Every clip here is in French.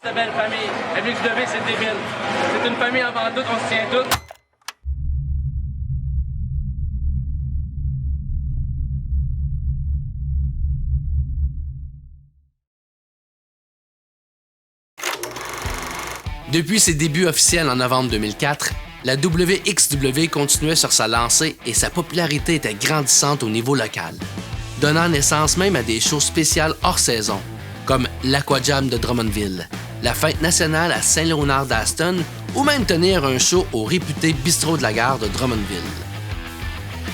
Cette belle famille, MXW, c'est débile. C'est une famille avant tout, on se tient tous. Depuis ses débuts officiels en novembre 2004, la WXW continuait sur sa lancée et sa popularité était grandissante au niveau local, donnant naissance même à des shows spéciales hors saison, comme l'Aquajam de Drummondville, la fête nationale à Saint-Léonard d'Aston ou même tenir un show au réputé Bistrot de la Gare de Drummondville.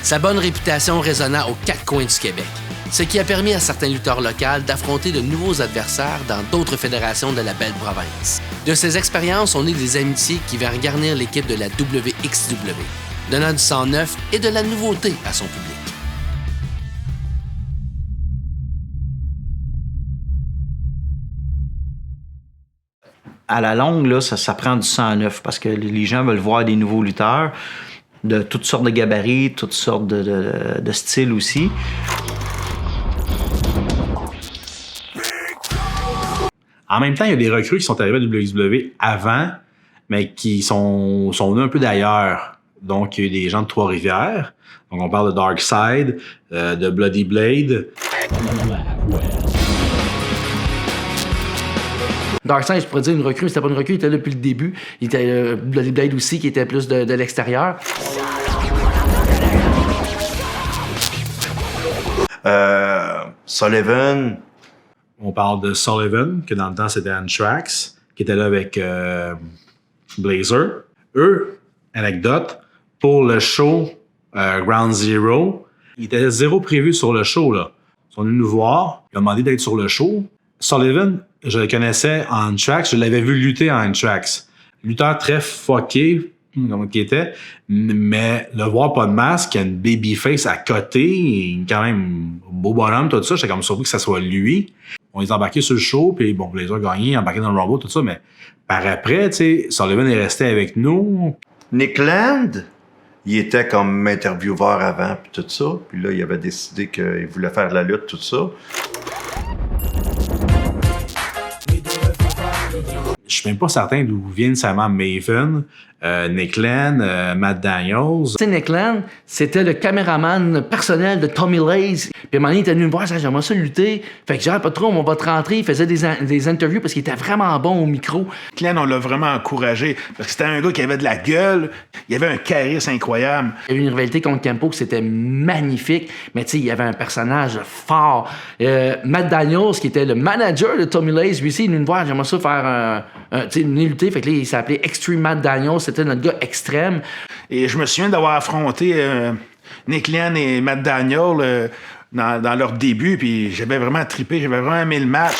Sa bonne réputation résonna aux quatre coins du Québec, ce qui a permis à certains lutteurs locaux d'affronter de nouveaux adversaires dans d'autres fédérations de la belle province. De ces expériences sont nées des amitiés qui vinrent garnir l'équipe de la WXW, donnant du sang neuf et de la nouveauté à son public. À la longue, là, ça prend du sang neuf parce que les gens veulent voir des nouveaux lutteurs de toutes sortes de gabarits, toutes sortes de styles aussi. En même temps, il y a des recrues qui sont arrivés à WWE avant, mais qui sont venus un peu d'ailleurs. Donc, il y a eu des gens de Trois-Rivières. Donc, on parle de Darkside, de Bloody Blade. Darkside, je pourrais dire une recrue, mais c'était pas une recrue, il était là depuis le début. Il était Bloody Blade aussi, qui était plus de l'extérieur. Sullivan. On parle de Sullivan, que dans le temps, c'était Anthrax, qui était là avec Blazer. Eux, anecdote, pour le show Ground Zero, il était zéro prévu sur le show, là. Ils sont venus nous voir, ils ont demandé d'être sur le show. Sullivan, je le connaissais en Anthrax, je l'avais vu lutter en Anthrax. Lutteur très fucké, comme il était, mais le voir pas de masque, il a une babyface à côté, quand même beau bonhomme, tout ça, j'étais comme surpris que ça soit lui. On est embarqué sur le show, puis bon, Blazer a gagné, embarqué dans le Rumble, tout ça, mais par après, tu sais, Sullivan est resté avec nous. Nick Land, il était comme intervieweur avant, puis tout ça. Puis là, il avait décidé qu'il voulait faire de la lutte, tout ça. Je suis même pas certain d'où vient nécessairement Maven, Nick Land, Matt Daniels. Tu sais, Nick Land, c'était le caméraman personnel de Tommy Laze. Puis à un moment donné, il était venu me voir, j'aimerais ça lutter. Fait que j'ai pas trop, on va te rentrer. Il faisait des interviews parce qu'il était vraiment bon au micro. Glenn, on l'a vraiment encouragé parce que c'était un gars qui avait de la gueule, il avait un charisme incroyable. Il y a eu une rivalité contre Kempo que c'était magnifique, mais tu sais, il y avait un personnage fort. Matt Daniels, qui était le manager de Tommy Laze, lui aussi, il est venu me voir, j'aimerais ça faire une lutter. Fait que là, il s'appelait Extreme Matt Daniels, c'était notre gars extrême. Et je me souviens d'avoir affronté Nick Land et Matt Daniels dans leur début, puis j'avais vraiment trippé, j'avais vraiment aimé le match.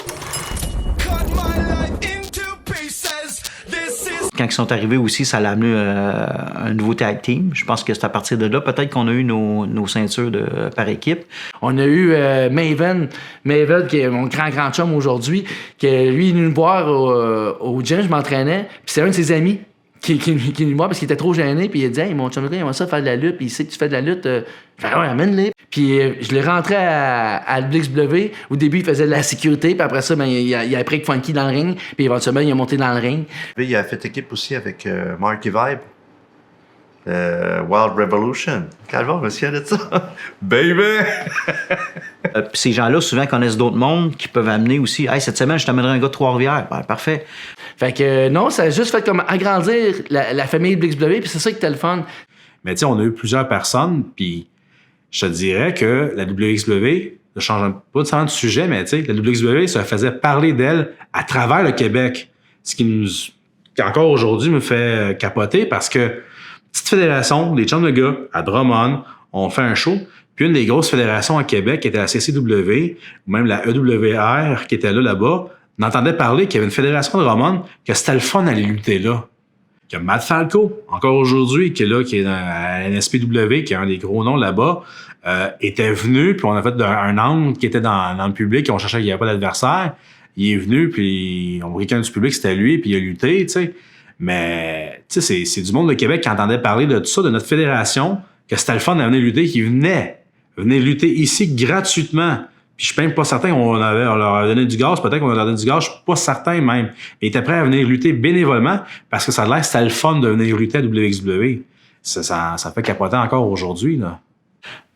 Quand ils sont arrivés aussi, ça l'a amené un nouveau tag team. Je pense que c'est à partir de là, peut-être qu'on a eu nos ceintures par équipe. On a eu Maven, qui est mon grand chum aujourd'hui, qui lui, il est venu me voir au gym, je m'entraînais, puis c'est un de ses amis qui est venu me voir parce qu'il était trop gêné, puis il a dit « Hey, mon chum, il aimerait ça faire de la lutte, puis il sait que tu fais de la lutte. » Fait « Ouais, amène-les. » Puis je l'ai rentré à WXW. Au début, il faisait de la sécurité, puis après ça, ben, il a pris Funky dans le ring, puis éventuellement, il a monté dans le ring. Il a fait équipe aussi avec Marky Vibe. Wild Revolution. Calvaire, monsieur, de ça. Baby! Puis ces gens-là, souvent, connaissent d'autres mondes qui peuvent amener aussi. Hey, cette semaine, je t'amènerai un gars de Trois-Rivières. Ben, parfait. Fait que non, ça a juste fait comme agrandir la famille WXW, puis c'est ça qui était le fun. Mais tu sais, on a eu plusieurs personnes, puis je te dirais que la WXW, je change pas nécessairement de sujet, mais tu sais, la WXW se faisait parler d'elle à travers le Québec. Ce qui encore aujourd'hui me fait capoter parce que petite fédération, des chums de gars à Drummond, on fait un show. Puis une des grosses fédérations à Québec, qui était la CCW, ou même la EWR, qui était là-bas, on entendait parler qu'il y avait une fédération de Drummond, que c'était le fun d'aller lutter là. Qu'il y a Matt Falco, encore aujourd'hui, qui est là, qui est à NSPW, qui est un des gros noms là-bas, était venu, puis on a fait un angle qui était dans le public, on cherchait qu'il n'y avait pas d'adversaire. Il est venu, puis on voyait qu'un du public, c'était lui, puis il a lutté, tu sais. Mais, tu sais, c'est du monde de Québec qui entendait parler de tout ça, de notre fédération, que c'était le fun de venir lutter, qui venait lutter ici gratuitement. Puis je suis même pas certain qu'on on leur a donné du gaz. Peut-être qu'on leur a donné du gaz. Je suis pas certain même. Mais ils étaient prêts à venir lutter bénévolement parce que ça a l'air que c'était le fun de venir lutter à WXW. Ça fait capoter encore aujourd'hui, là.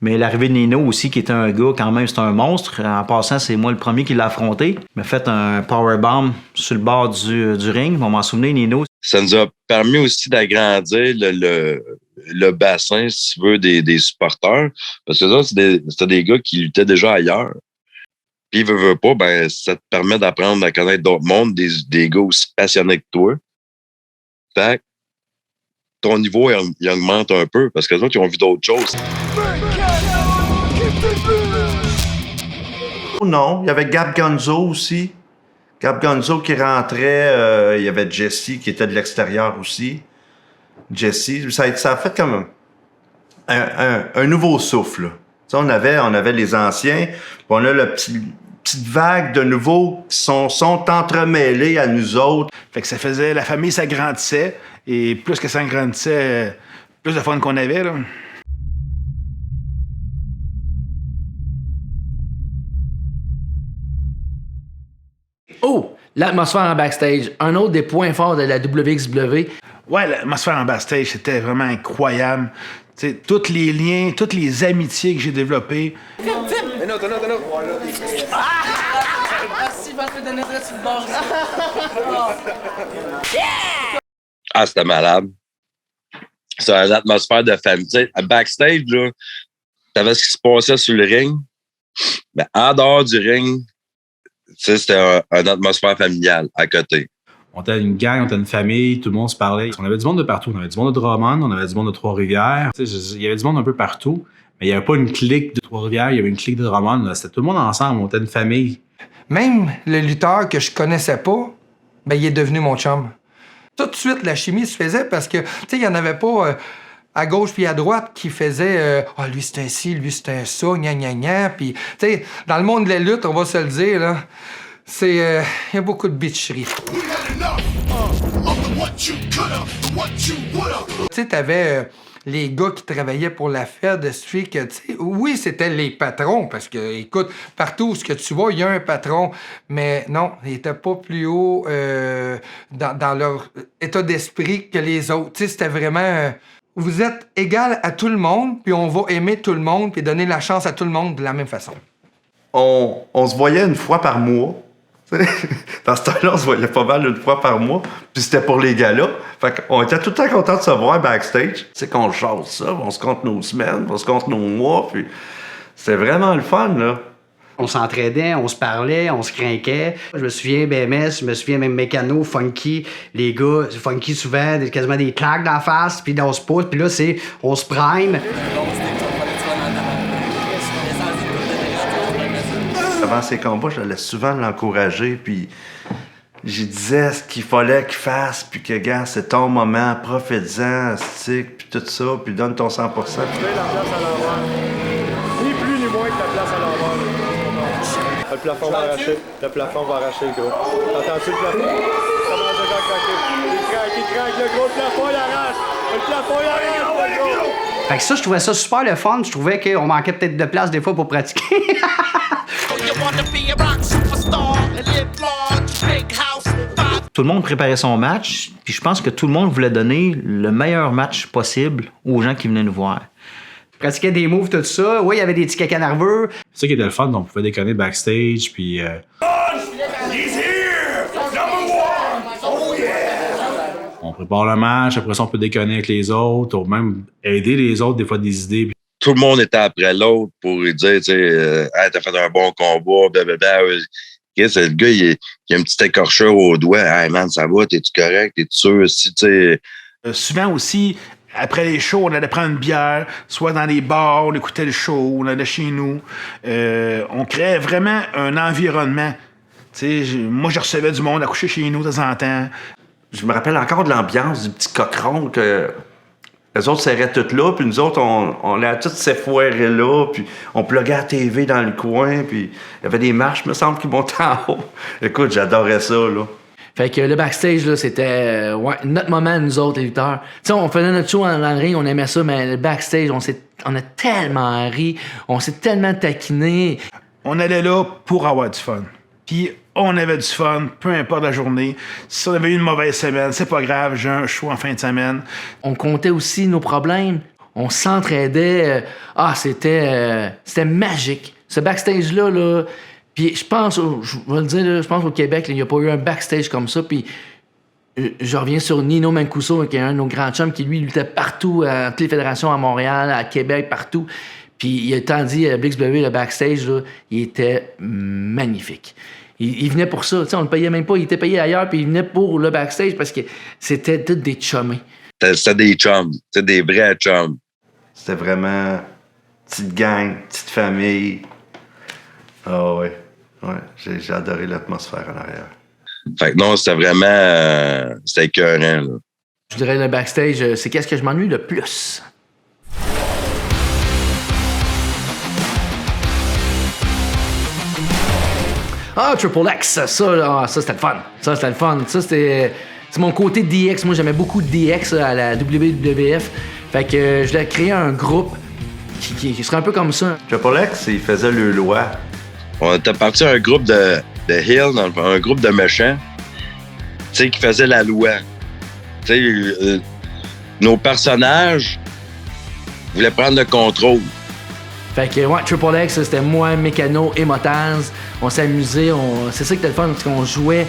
Mais l'arrivée de Nino aussi, qui était un gars, quand même, c'est un monstre. En passant, c'est moi le premier qui l'a affronté. Il m'a fait un powerbomb sur le bord du ring. On m'en souvenait, Nino. Ça nous a permis aussi d'agrandir le bassin, si tu veux, des supporters. Parce que ça, c'était des gars qui luttaient déjà ailleurs. Puis, veut pas, ben, ça te permet d'apprendre à connaître d'autres mondes, des gars aussi passionnés que toi. Fait que ton niveau, il augmente un peu parce que les autres, ils ont vu d'autres choses. Non, il y avait Gab Gonzo aussi. Gab Gonzo qui rentrait. Il y avait Jesse qui était de l'extérieur aussi. Jesse, ça a fait comme un nouveau souffle. Tu sais, on avait les anciens, puis on a la petite vague de nouveaux qui sont entremêlés à nous autres. Fait que ça faisait... La famille s'agrandissait, et plus que ça s'agrandissait, plus de fun qu'on avait, là. Oh! L'atmosphère en backstage. Un autre des points forts de la WXW. Ouais, l'atmosphère en backstage, c'était vraiment incroyable. Tu sais, tous les liens, toutes les amitiés que j'ai développées. Ah, c'était malade. C'est une atmosphère de famille. Tu sais, à backstage, là, t'avais ce qui se passait sur le ring. Mais en dehors du ring, tu sais, c'était une atmosphère familiale à côté. On était une gang, on était une famille, tout le monde se parlait. On avait du monde de partout. On avait du monde de Drummond, on avait du monde de Trois-Rivières. Tu sais, il y avait du monde un peu partout, mais il n'y avait pas une clique de Trois-Rivières, il y avait une clique de Drummond. Là. C'était tout le monde ensemble, on était une famille. Même le lutteur que je connaissais pas, ben il est devenu mon chum. Tout de suite, la chimie se faisait parce que, tu sais, il n'y en avait pas à gauche puis à droite qui faisaient « Ah, lui, c'est un ci, lui, c'est un ça, gna gna gna ». Puis, tu sais, dans le monde de la lutte, on va se le dire, là, c'est... il y a beaucoup de bitcherie. Tu sais, t'avais les gars qui travaillaient pour la Fed, ce fait que, tu sais, oui, c'était les patrons, parce que, écoute, partout où ce que tu vois, il y a un patron, mais non, ils n'étaient pas plus haut dans leur état d'esprit que les autres. Tu sais, c'était vraiment... vous êtes égal à tout le monde, puis on va aimer tout le monde, puis donner la chance à tout le monde de la même façon. On se voyait une fois par mois. Dans ce temps-là, on se voyait pas mal une fois par mois. Puis c'était pour les galas. Fait qu'on était tout le temps contents de se voir backstage. C'est qu'on jase ça, on se compte nos semaines, on se compte nos mois. Puis c'était vraiment le fun, là. On s'entraidait, on se parlait, on se craquait. Je me souviens BMS, je me souviens même Mécano, Funky. Les gars, Funky souvent, quasiment des claques dans la face, puis on se pousse. Puis là, on se prime. Avant ces combats, j'allais souvent l'encourager, puis je disais ce qu'il fallait qu'il fasse, puis que, gars, c'est ton moment, profite-en, stick, puis tout ça, puis donne ton 100%. Tu mets la place à l'envers. Ni plus ni moins que la place à l'envers. Le plafond va arracher. Le plafond va arracher, le gros. Entends-tu le plafond? Ça commence déjà à craquer. Il craque, le gros. Le plafond, il arrache. Le plafond, il arrache, le gros. Fait que ça, je trouvais ça super le fun. Je trouvais qu'on manquait peut-être de place des fois pour pratiquer. Tout le monde préparait son match, puis je pense que tout le monde voulait donner le meilleur match possible aux gens qui venaient nous voir. Pratiquait des moves, tout ça. Oui, il y avait des petits caca nerveux. C'est ça qui était le fun, on pouvait déconner backstage, puis... On prépare le match, après ça, on peut déconner avec les autres, ou même aider les autres, des fois, des idées. Tout le monde était après l'autre pour lui dire, tu sais, hey, t'as fait un bon combat, blablabla. C'est le gars, il a une petite écorchure au doigt. Hey man, ça va, t'es-tu correct? T'es-tu sûr? Si, tu sais. Souvent aussi, après les shows, on allait prendre une bière, soit dans les bars, on écoutait le show, on allait chez nous. On créait vraiment un environnement. Tu sais, moi, je recevais du monde à coucher chez nous de temps en temps. Je me rappelle encore de l'ambiance du petit cochon que les autres serraient toutes là, puis nous autres, on allait toutes ces foirées là, puis on pluguait la TV dans le coin, puis il y avait des marches, me semble, qui montaient en haut. Écoute, j'adorais ça, là. Fait que le backstage, là, c'était notre moment, nous autres, les lutteurs. Tu sais, on faisait notre show dans le ring, on aimait ça, mais le backstage, on a tellement ri, on s'est tellement taquiné. On allait là pour avoir du fun. Puis on avait du fun, peu importe la journée. Si on avait eu une mauvaise semaine, c'est pas grave, j'ai un show en fin de semaine. On comptait aussi nos problèmes. On s'entraidait. C'était magique. Ce backstage-là, là, puis je pense, je vais le dire, là, je pense au Québec, il n'y a pas eu un backstage comme ça. Puis je reviens sur Nino Mancuso, qui est un de nos grands chums, qui lui luttait partout, à toutes les fédérations à Montréal, à Québec, partout. Puis il a tant dit à BXW, le backstage, là, il était magnifique. Il venait pour ça, on le payait même pas, il était payé ailleurs, puis il venait pour le backstage parce que c'était tous des chummés. C'était des chums, c'était des vrais chums. C'était vraiment petite gang, petite famille. Ah ouais, j'ai adoré l'atmosphère en arrière. Fait que non, c'était vraiment... c'était écœurant, là. Je dirais le backstage, c'est qu'est-ce que je m'ennuie le plus. Ah, Triple X, ça c'était le fun. Ça, c'était le fun. Ça, c'est mon côté DX. Moi, j'aimais beaucoup DX à la WWF. Fait que je l'ai créé un groupe qui serait un peu comme ça. Triple X, il faisait le loi. On était parti à un groupe de Hill, un groupe de méchants, tu sais, qui faisait la loi. Tu sais, nos personnages voulaient prendre le contrôle. Fait que, ouais, Triple X, c'était moi, Mécano et Motaz. On s'amusait, c'est ça qui était le fun, parce qu'on jouait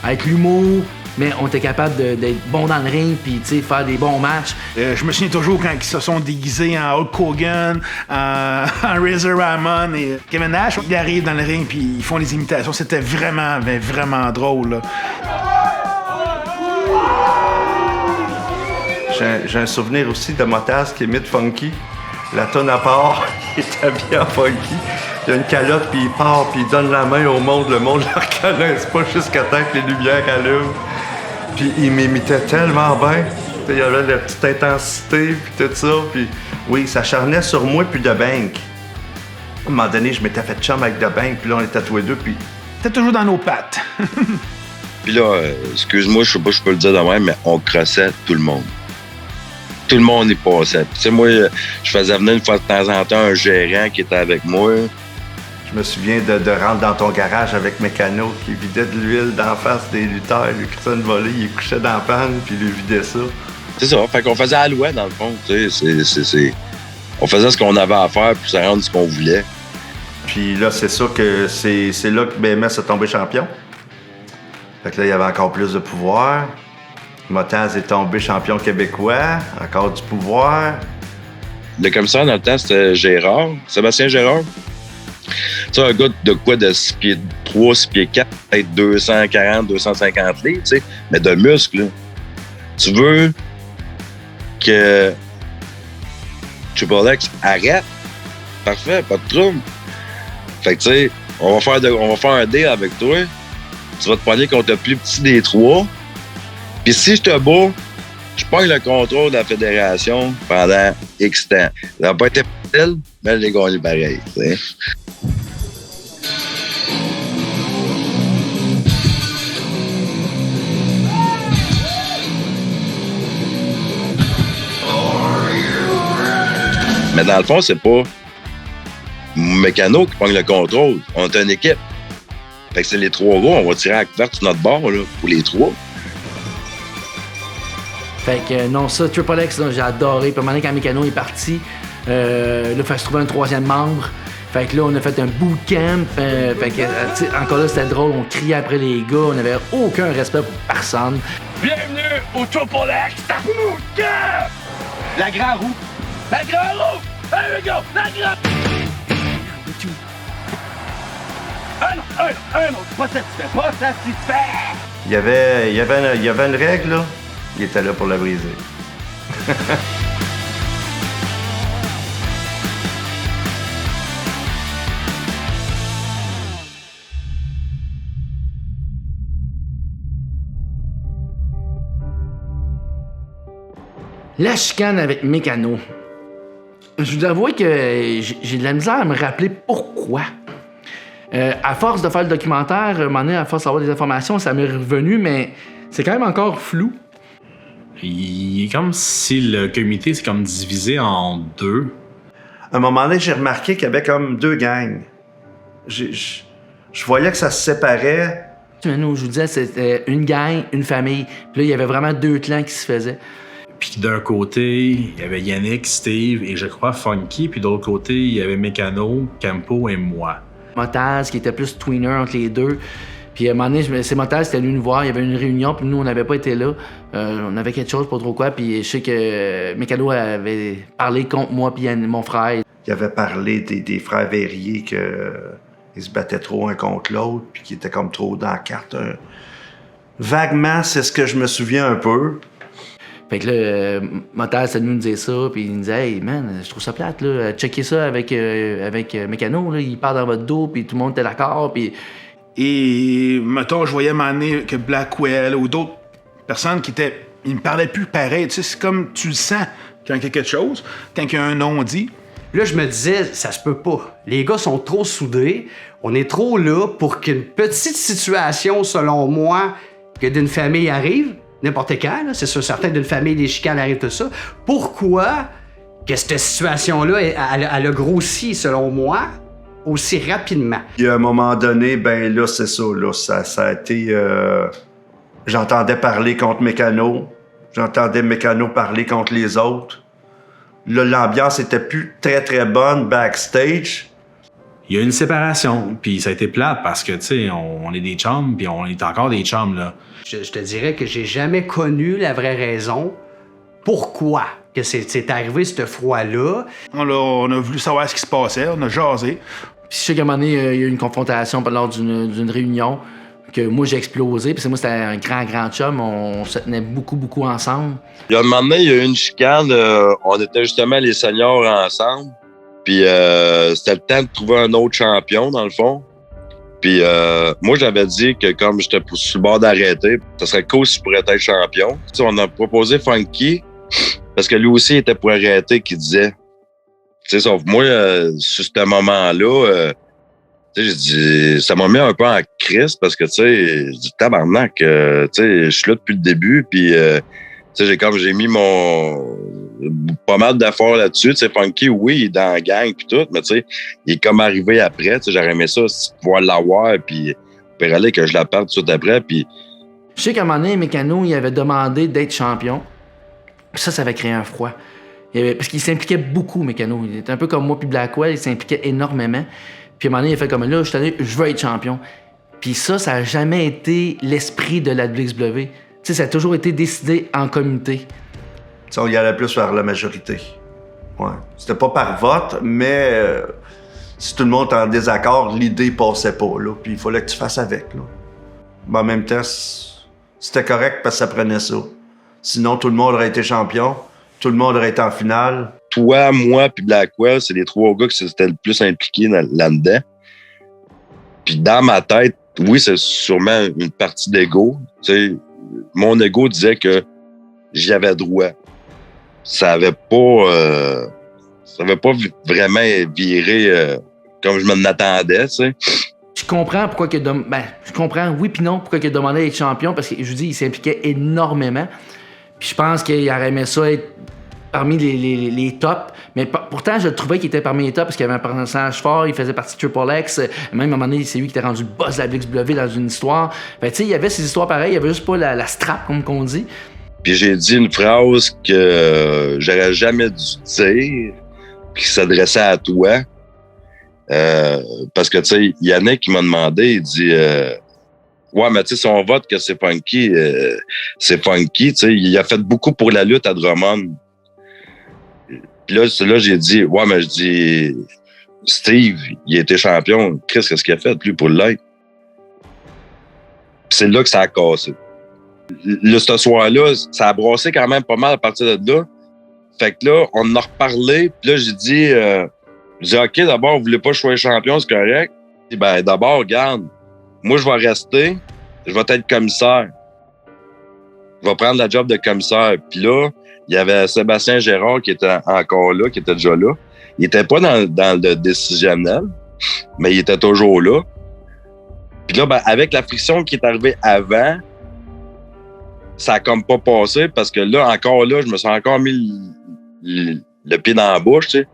avec l'humour, mais on était capable d'être bon dans le ring, puis, tu sais, faire des bons matchs. Je me souviens toujours quand ils se sont déguisés en Hulk Hogan, en Razor Ramon et Kevin Nash. Ils arrivent dans le ring, puis ils font les imitations. C'était vraiment, vraiment drôle, là. J'ai un souvenir aussi de Motaz qui imite Funky. La tonne à part, il est habillé en Funky. Il a une calotte, puis il part, puis il donne la main au monde. Le monde le reconnaisse pas jusqu'à temps que les lumières allument. Puis il m'imitait tellement bien. Il y avait la petite intensité, puis tout ça. Puis oui, il s'acharnait sur moi, puis de Bank. À un moment donné, je m'étais fait chum avec de Bank, puis là, on était tous les deux, puis... C'était toujours dans nos pattes. Puis là, excuse-moi, je sais pas si je peux le dire de même, mais on crossait tout le monde. Tout le monde y passait. Tu sais, moi, je faisais venir une fois de temps en temps un gérant qui était avec moi. Je me souviens de rentrer dans ton garage avec Mécano qui vidait de l'huile d'en face des lutteurs, lui crissait une volée, il couchait dans la panne, puis lui vidait ça. C'est ça, fait qu'on faisait à l'ouest, dans le fond. Tu sais, on faisait ce qu'on avait à faire pour se rendre ce qu'on voulait. Puis là, c'est ça que c'est là que BMS est tombé champion. Fait que là, il y avait encore plus de pouvoir. Motaz est tombé champion québécois, encore du pouvoir. Le commissaire, dans le temps, c'était Gérard, Sébastien Gérard. Tu sais, un gars de quoi, de 6 pieds 3, 6 pieds 4, peut-être 240, 250 livres, tu sais, mais de muscles, là. Tu veux que Triple X arrête? Parfait, pas de trouble. Fait que, tu sais, on va faire un deal avec toi. Tu vas te pogner contre le plus petit des trois. Puis si je te bats, je pogne le contrôle de la fédération pendant X temps. Ça n'a pas été facile, mais je l'ai gagné pareil. T'sais. Mais dans le fond, c'est pas Mécano qui pogne le contrôle. On est une équipe. Fait que c'est les trois gars, on va tirer à la couverte sur notre bord, là, pour les trois. Fait que non, ça, Triple X, là, j'ai adoré. Puis à un moment donné, quand Mécano est parti, là, il fallait se trouver un troisième membre. Fait que là, on a fait un bootcamp. Fait que, encore là, c'était drôle. On criait après les gars. On n'avait aucun respect pour personne. Bienvenue au Triple X Bootcamp! La grande roue! La grande roue! There we go! La grande... Un autre! Pas satisfait! Il y avait une règle, là. Il était là pour la briser. La chicane avec Mécano. Je dois avouer que j'ai de la misère à me rappeler pourquoi. À force de faire le documentaire, à un moment donné, à force d'avoir des informations, ça m'est revenu, mais c'est quand même encore flou. Il est comme si le comité s'est comme divisé en deux. À un moment donné, j'ai remarqué qu'il y avait comme deux gangs. Je voyais que ça se séparait. Nous, je vous disais, c'était une gang, une famille. Puis là, il y avait vraiment deux clans qui se faisaient. Puis d'un côté, il y avait Yannick, Steve et je crois Funky. Puis de l'autre côté, il y avait Mécano, Campo et moi. Motaz, qui était plus tweener entre les deux. Puis à un moment donné, c'est Motaz qui était venu nous voir. Il y avait une réunion, puis nous, on n'avait pas été là. On avait quelque chose, pas trop quoi. Puis je sais que Mécano avait parlé contre moi puis mon frère. Il avait parlé des frères Verrier qu'ils se battaient trop un contre l'autre, puis qu'ils étaient comme trop dans la carte. Vaguement, c'est ce que je me souviens un peu. Fait que là, Motaz, c'est venu nous dire ça, puis il nous disait « Hey, man, je trouve ça plate, là. Checkez ça avec Mécano, là. Il parle dans votre dos, puis tout le monde était d'accord, puis... » Et, mettons, je voyais à un moment donné que Blackwell ou d'autres personnes qui étaient... Ils me parlaient plus pareil. Tu sais, c'est comme tu le sens quand il y a quelque chose, quand il y a un non-dit. Là, je me disais, ça se peut pas. Les gars sont trop soudés. On est trop là pour qu'une petite situation, selon moi, que d'une famille arrive, n'importe quand, là, c'est sûr, certain, d'une famille, des chicanes arrivent, tout ça. Pourquoi que cette situation-là, elle a grossi, selon moi, aussi rapidement? Il y a un moment donné, ben là, c'est ça, là, ça a été... J'entendais parler contre Mécano. J'entendais Mécano parler contre les autres. Là, l'ambiance était plus très, très bonne backstage. Il y a une séparation, puis ça a été plate parce que, tu sais, on est des chums, puis on est encore des chums, là. Je te dirais que j'ai jamais connu la vraie raison pourquoi que c'est arrivé, ce froid-là. On a voulu savoir ce qui se passait, on a jasé. Puis je sais qu'à un moment donné, il y a eu une confrontation lors d'une réunion que moi, j'ai explosé. Puis moi, c'était un grand chum. On se tenait beaucoup ensemble. Il y a un moment donné, il y a eu une chicane. On était justement les seniors ensemble. Puis c'était le temps de trouver un autre champion, dans le fond. Puis moi, j'avais dit que comme j'étais sur le bord d'arrêter, ça serait cool si je pourrais être champion. Tu sais, on a proposé Funky, parce que lui aussi était pour arrêter, qu'il disait. Tu sais, sauf moi, sur ce moment-là, tu sais, j'ai dit, ça m'a mis un peu en crise, parce que, tu sais, j'ai dit, tabarnak, tu sais, je suis là depuis le début, puis, tu sais, j'ai mis pas mal d'efforts là-dessus. Tu sais, Funky, oui, il est dans la gang puis tout, mais tu sais, il est comme arrivé après. Tu sais, j'aurais aimé ça, pouvoir l'avoir, puis pour aller que je la perde tout de suite après, puis... Je sais qu'à un moment donné, Mécano, il avait demandé d'être champion. Puis ça avait créé un froid. Parce qu'il s'impliquait beaucoup, Mécano. Il était un peu comme moi puis Blackwell, il s'impliquait énormément. Puis à un moment donné, il a fait comme là, je veux être champion. Puis ça n'a jamais été l'esprit de la WXW. Tu sais, ça a toujours été décidé en communauté. T'sais, on y allait plus vers la majorité. Ouais. C'était pas par vote, mais si tout le monde était en désaccord, l'idée passait pas, là. Puis il fallait que tu fasses avec, là. Mais en même temps, c'était correct parce que ça prenait ça. Sinon, tout le monde aurait été champion, tout le monde aurait été en finale. Toi, moi, puis Blackwell, c'est les trois gars qui s'étaient le plus impliqués là-dedans. Puis dans ma tête, oui, c'est sûrement une partie d'ego. Tu sais, mon ego disait que j'y avais droit. Ça avait pas vraiment viré comme je m'en attendais, tu sais. Je comprends pourquoi je comprends, oui puis non, pourquoi il a demandé à être champion, parce que je vous dis, il s'impliquait énormément. Puis je pense qu'il aurait aimé ça être parmi les tops. Mais pourtant, je trouvais qu'il était parmi les tops parce qu'il avait un personnage fort, il faisait partie de Triple X. Même à un moment donné, c'est lui qui était rendu le boss de la WXW dans une histoire. Fait tu sais, il y avait ces histoires pareilles, il y avait juste pas la strap, comme qu'on dit. Puis j'ai dit une phrase que j'aurais jamais dû dire, qui s'adressait à toi. Parce que, tu sais, Yannick, il m'a demandé, il dit... ouais, mais tu sais, si on vote que c'est Funky, tu sais, il a fait beaucoup pour la lutte à Drummond. Puis là, j'ai dit, ouais, mais je dis, Steve, il a été champion. Chris, qu'est-ce qu'il a fait, lui, pour l'être? Puis c'est là que ça a cassé. Là, ce soir-là, ça a brassé quand même pas mal à partir de là. Fait que là, on en a reparlé. Puis là, j'ai dit, OK, d'abord, vous voulez pas que je sois champion, c'est correct? Puis ben, d'abord, regarde, moi, je vais rester, je vais être commissaire. Je vais prendre la job de commissaire. Puis là, il y avait Sébastien Gérard qui était encore là, qui était déjà là. Il était pas dans le décisionnel, mais il était toujours là. Puis là, ben, avec la friction qui est arrivée avant, ça a comme pas passé parce que là, je me suis encore mis le pied dans la bouche, tu sais.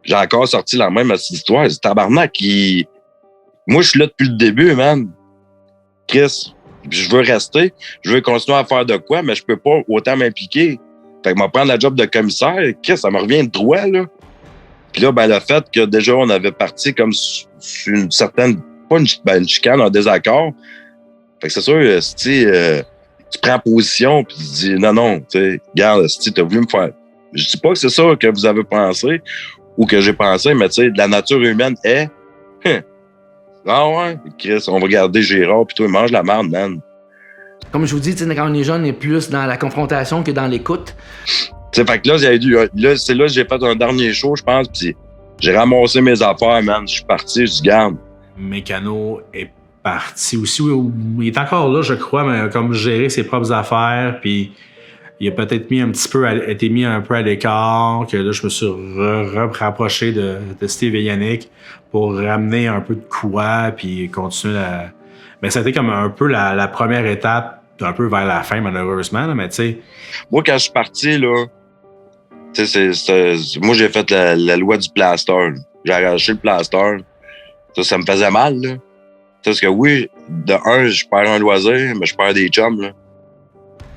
J'ai encore sorti la même histoire. C'est tabarnak qui... Moi, je suis là depuis le début, man. Chris, je veux rester. Je veux continuer à faire de quoi, mais je peux pas autant m'impliquer. Fait que m'en prendre la job de commissaire, Chris, ça me revient de droit, là. Puis là, ben, le fait que déjà, on avait parti comme sur une certaine, pas une chicane, un désaccord. Fait que c'est sûr, si tu prends position, puis tu dis, non, tu sais, regarde, si t'as voulu me faire. Je dis pas que c'est ça que vous avez pensé ou que j'ai pensé, mais tu sais, la nature humaine est. Ah ouais, Chris, on va regarder Gérard, puis toi, il mange la merde, man. Comme je vous dis, quand on est jeune, on est plus dans la confrontation que dans l'écoute. Tu sais, fait que là, c'est là que j'ai fait un dernier show, je pense, puis j'ai ramassé mes affaires, man. Je suis parti, je dis, garde. Mécano est parti aussi. Il est encore là, je crois, mais comme gérer ses propres affaires, puis il a peut-être été mis un peu à l'écart, que là, je me suis rapproché de Steve et Yannick pour ramener un peu de quoi, puis continuer Mais ça a été comme un peu la première étape, un peu vers la fin, malheureusement, là, mais tu sais... Moi, quand je suis parti, là, moi, j'ai fait la loi du plaster. Là. J'ai arraché le plaster. Ça me faisait mal, là. Parce que oui, de un, je perds un loisir, mais je perds des chums, là.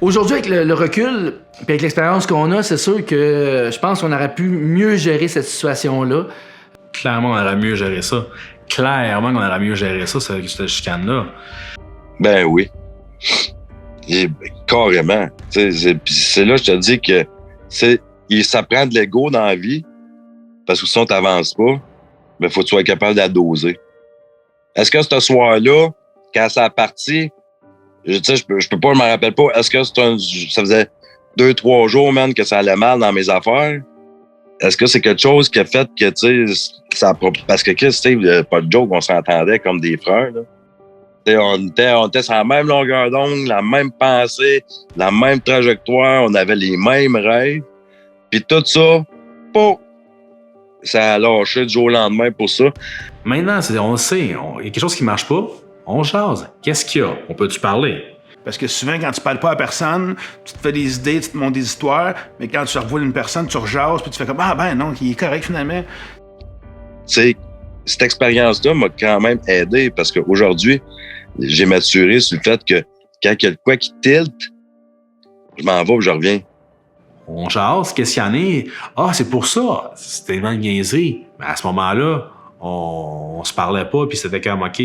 Aujourd'hui, avec le recul et avec l'expérience qu'on a, c'est sûr que je pense qu'on aurait pu mieux gérer cette situation-là. Clairement, on aurait mieux géré ça. Clairement qu'on aurait mieux géré ça, cette chicane-là. Ben oui. Et, carrément. C'est là que je te dis que ça prend de l'ego dans la vie, parce que sinon, t'avances pas, mais faut que tu sois capable de la doser. Est-ce que ce soir-là, quand ça a parti, je peux pas, je me rappelle pas, est-ce que ça faisait 2-3 jours, man, que ça allait mal dans mes affaires? Est-ce que c'est quelque chose qui a fait que, tu sais, parce que Chris, Steve, pas de joke, on s'entendait comme des frères, là. On était sur la même longueur d'onde, la même pensée, la même trajectoire, on avait les mêmes rêves. Puis tout ça, ça a lâché du jour au lendemain pour ça. Maintenant, on le sait, il y a quelque chose qui marche pas, on jase. Qu'est-ce qu'il y a? On peut-tu parler? Parce que souvent, quand tu parles pas à personne, tu te fais des idées, tu te montres des histoires, mais quand tu revois une personne, tu rejases, puis tu fais comme « Ah ben non, il est correct finalement. » Cette expérience-là m'a quand même aidé parce qu'aujourd'hui, j'ai maturé sur le fait que quand il y a de quoi qui tilte, je m'en vais et je reviens. On jase, qu'est-ce qu'il y en a? Ah, c'est pour ça. C'était tellement une niaiserie. Mais à ce moment-là, on se parlait pas, puis c'était comme, OK,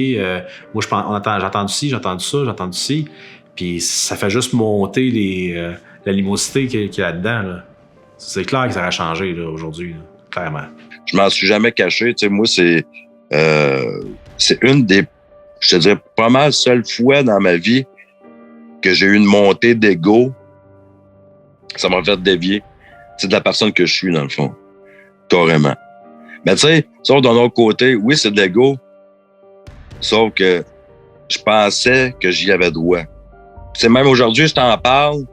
moi, j'ai entendu ci, j'ai entendu ça, j'ai entendu ci. Puis ça fait juste monter l'animosité qu'il y a là-dedans. Là. C'est clair que ça a changé là, aujourd'hui, là, clairement. Je m'en suis jamais caché. Tu sais, moi, c'est une des, je te dirais, pas mal seule fois dans ma vie que j'ai eu une montée d'ego. Ça m'a fait dévier. C'est de la personne que je suis, dans le fond. Carrément. Mais tu sais, sauf d'un autre côté, oui, c'est de l'ego. Sauf que je pensais que j'y avais droit. C'est même aujourd'hui, je t'en parle,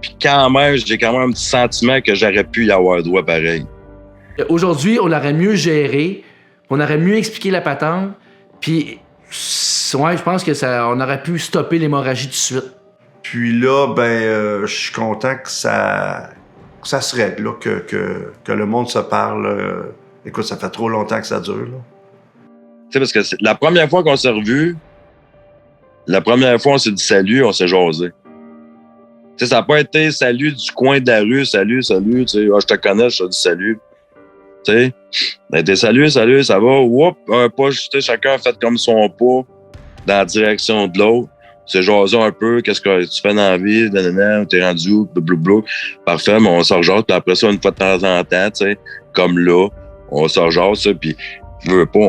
puis quand même, j'ai quand même un petit sentiment que j'aurais pu y avoir droit pareil. Aujourd'hui, on l'aurait mieux géré, on aurait mieux expliqué la patente, puis ouais, je pense que on aurait pu stopper l'hémorragie tout de suite. Puis là, je suis content que ça se règle, là, que le monde se parle. Écoute, ça fait trop longtemps que ça dure, là. Tu sais, parce que la première fois qu'on s'est revus, la première fois on s'est dit salut, on s'est jasé. Tu sais, ça n'a pas été salut du coin de la rue, salut, tu sais, je te connais, je te dis salut. Tu sais, ça a été salut, ça va, whoop, un pas, tu sais, chacun a fait comme son pas dans la direction de l'autre. C'est jasé un peu, qu'est-ce que tu fais dans la vie, t'es rendu où, blablabla. Parfait, mais on sort jase, puis après ça, une fois de temps en temps, tu sais, comme là, on sort jase, puis je veux pas,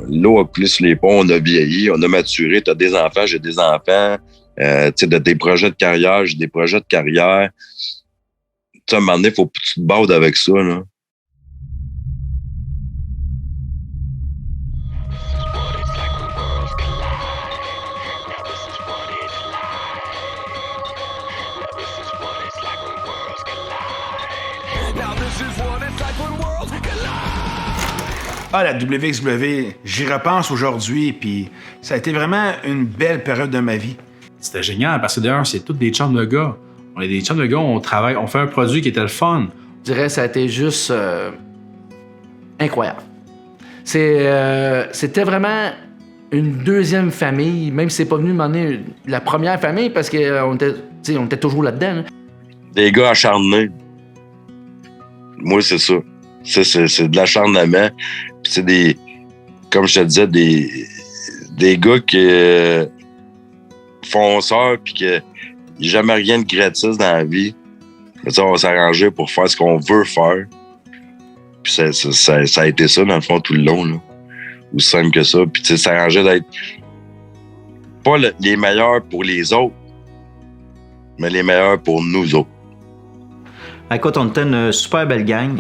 l'eau a coulé sur les ponts, on a vieilli, on a maturé, t'as des enfants, j'ai des enfants, tu sais, de tes projets de carrière, j'ai des projets de carrière. Tu sais, à un moment donné, faut que tu te bades avec ça, là. Ah, la WXW, j'y repense aujourd'hui, puis ça a été vraiment une belle période de ma vie. C'était génial, parce que d'ailleurs, c'est tous des chums de gars. On est des chums de gars, on travaille, on fait un produit qui était le fun. Je dirais que ça a été juste incroyable. C'était vraiment une deuxième famille, même si c'est pas venu m'emmener la première famille, parce qu'on était toujours là-dedans. Là. Des gars acharnés. Moi, c'est ça. C'est de l'acharnement. Puis c'est des... Comme je te disais, des gars qui fonceurs puis que n'y a jamais rien de gratis dans la vie. Mais on va s'arranger pour faire ce qu'on veut faire. Puis ça a été ça, dans le fond, tout le long. Là. Aussi simple que ça. Puis s'arranger d'être pas les meilleurs pour les autres, mais les meilleurs pour nous autres. Écoute, on était une super belle gang.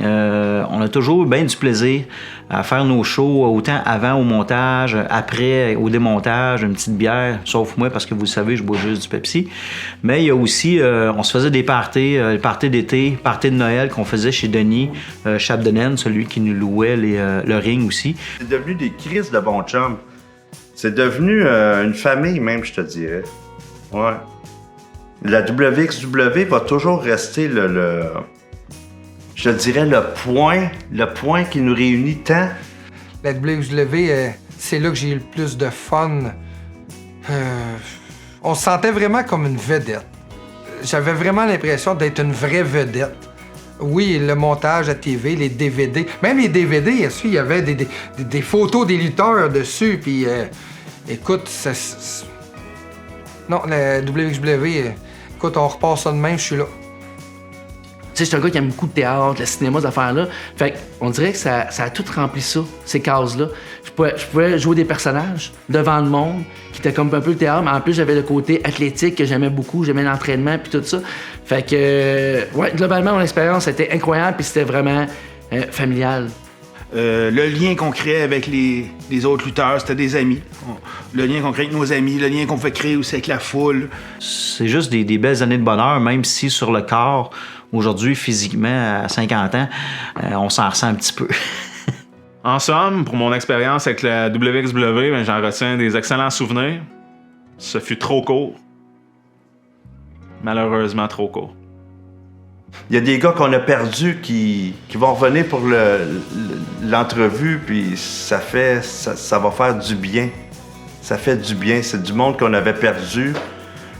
On a toujours eu bien du plaisir à faire nos shows, autant avant au montage, après au démontage, une petite bière, sauf moi, parce que vous le savez, je bois juste du Pepsi. Mais il y a aussi, on se faisait des parties, les parties d'été, parties de Noël qu'on faisait chez Denis Chapdelaine, celui qui nous louait le ring aussi. C'est devenu des crises de bons chums. C'est devenu une famille même, je te dirais. Ouais. La WXW va toujours rester je dirais le point qui nous réunit tant. La WXW, c'est là que j'ai eu le plus de fun. On se sentait vraiment comme une vedette. J'avais vraiment l'impression d'être une vraie vedette. Oui, le montage à TV, les DVD. Même les DVD, il y avait des photos des lutteurs dessus. Puis, écoute, non, la WXW... Écoute, on repart ça de même, je suis là. Tu sais, je suis un gars qui aime beaucoup le théâtre, le cinéma, ces affaires-là. Fait qu'on dirait que ça a tout rempli ça, ces cases-là. Je pouvais jouer des personnages devant le monde, qui étaient comme un peu le théâtre, mais en plus, j'avais le côté athlétique que j'aimais beaucoup, j'aimais l'entraînement puis tout ça. Fait que, ouais, globalement, mon expérience était incroyable puis c'était vraiment familial. Le lien qu'on créait avec les autres lutteurs, c'était des amis. Le lien qu'on crée avec nos amis, le lien qu'on fait créer aussi avec la foule. C'est juste des belles années de bonheur, même si sur le corps, aujourd'hui, physiquement, à 50 ans, on s'en ressent un petit peu. En somme, pour mon expérience avec la WXW, ben, j'en retiens des excellents souvenirs. Ce fut trop court. Malheureusement, trop court. Il y a des gars qu'on a perdus qui vont revenir pour l'entrevue, puis ça va faire du bien. Ça fait du bien. C'est du monde qu'on avait perdu,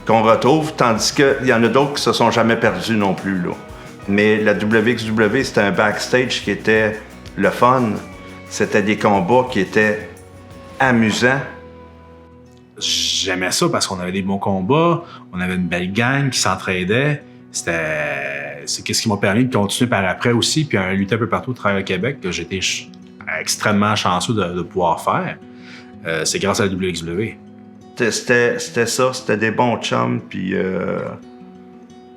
qu'on retrouve, tandis qu'il y en a d'autres qui se sont jamais perdus non plus, là. Mais la WXW, c'était un backstage qui était le fun. C'était des combats qui étaient amusants. J'aimais ça parce qu'on avait des bons combats, on avait une belle gang qui s'entraidait. C'est ce qui m'a permis de continuer par après aussi, puis à lutter un peu partout au travers du Québec, que j'étais extrêmement chanceux de pouvoir faire. C'est grâce à la WXW. C'était ça, c'était des bons chums, puis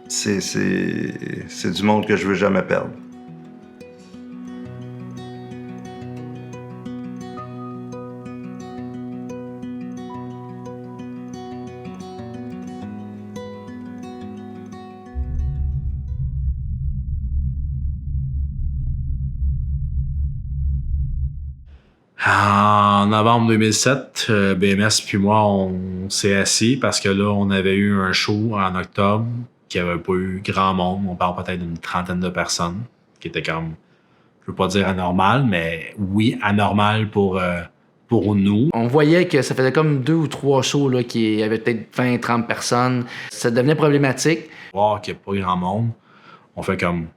c'est du monde que je veux jamais perdre. En novembre 2007, BMS puis moi, on s'est assis parce que là, on avait eu un show en octobre qui avait pas eu grand monde. On parle peut-être d'une trentaine de personnes, qui était comme, je veux pas dire anormal, mais oui, anormal pour nous. On voyait que ça faisait comme 2 ou 3 shows là, qui avaient peut-être 20-30 personnes. Ça devenait problématique. Voir qu'il n'y a pas grand monde, on fait comme,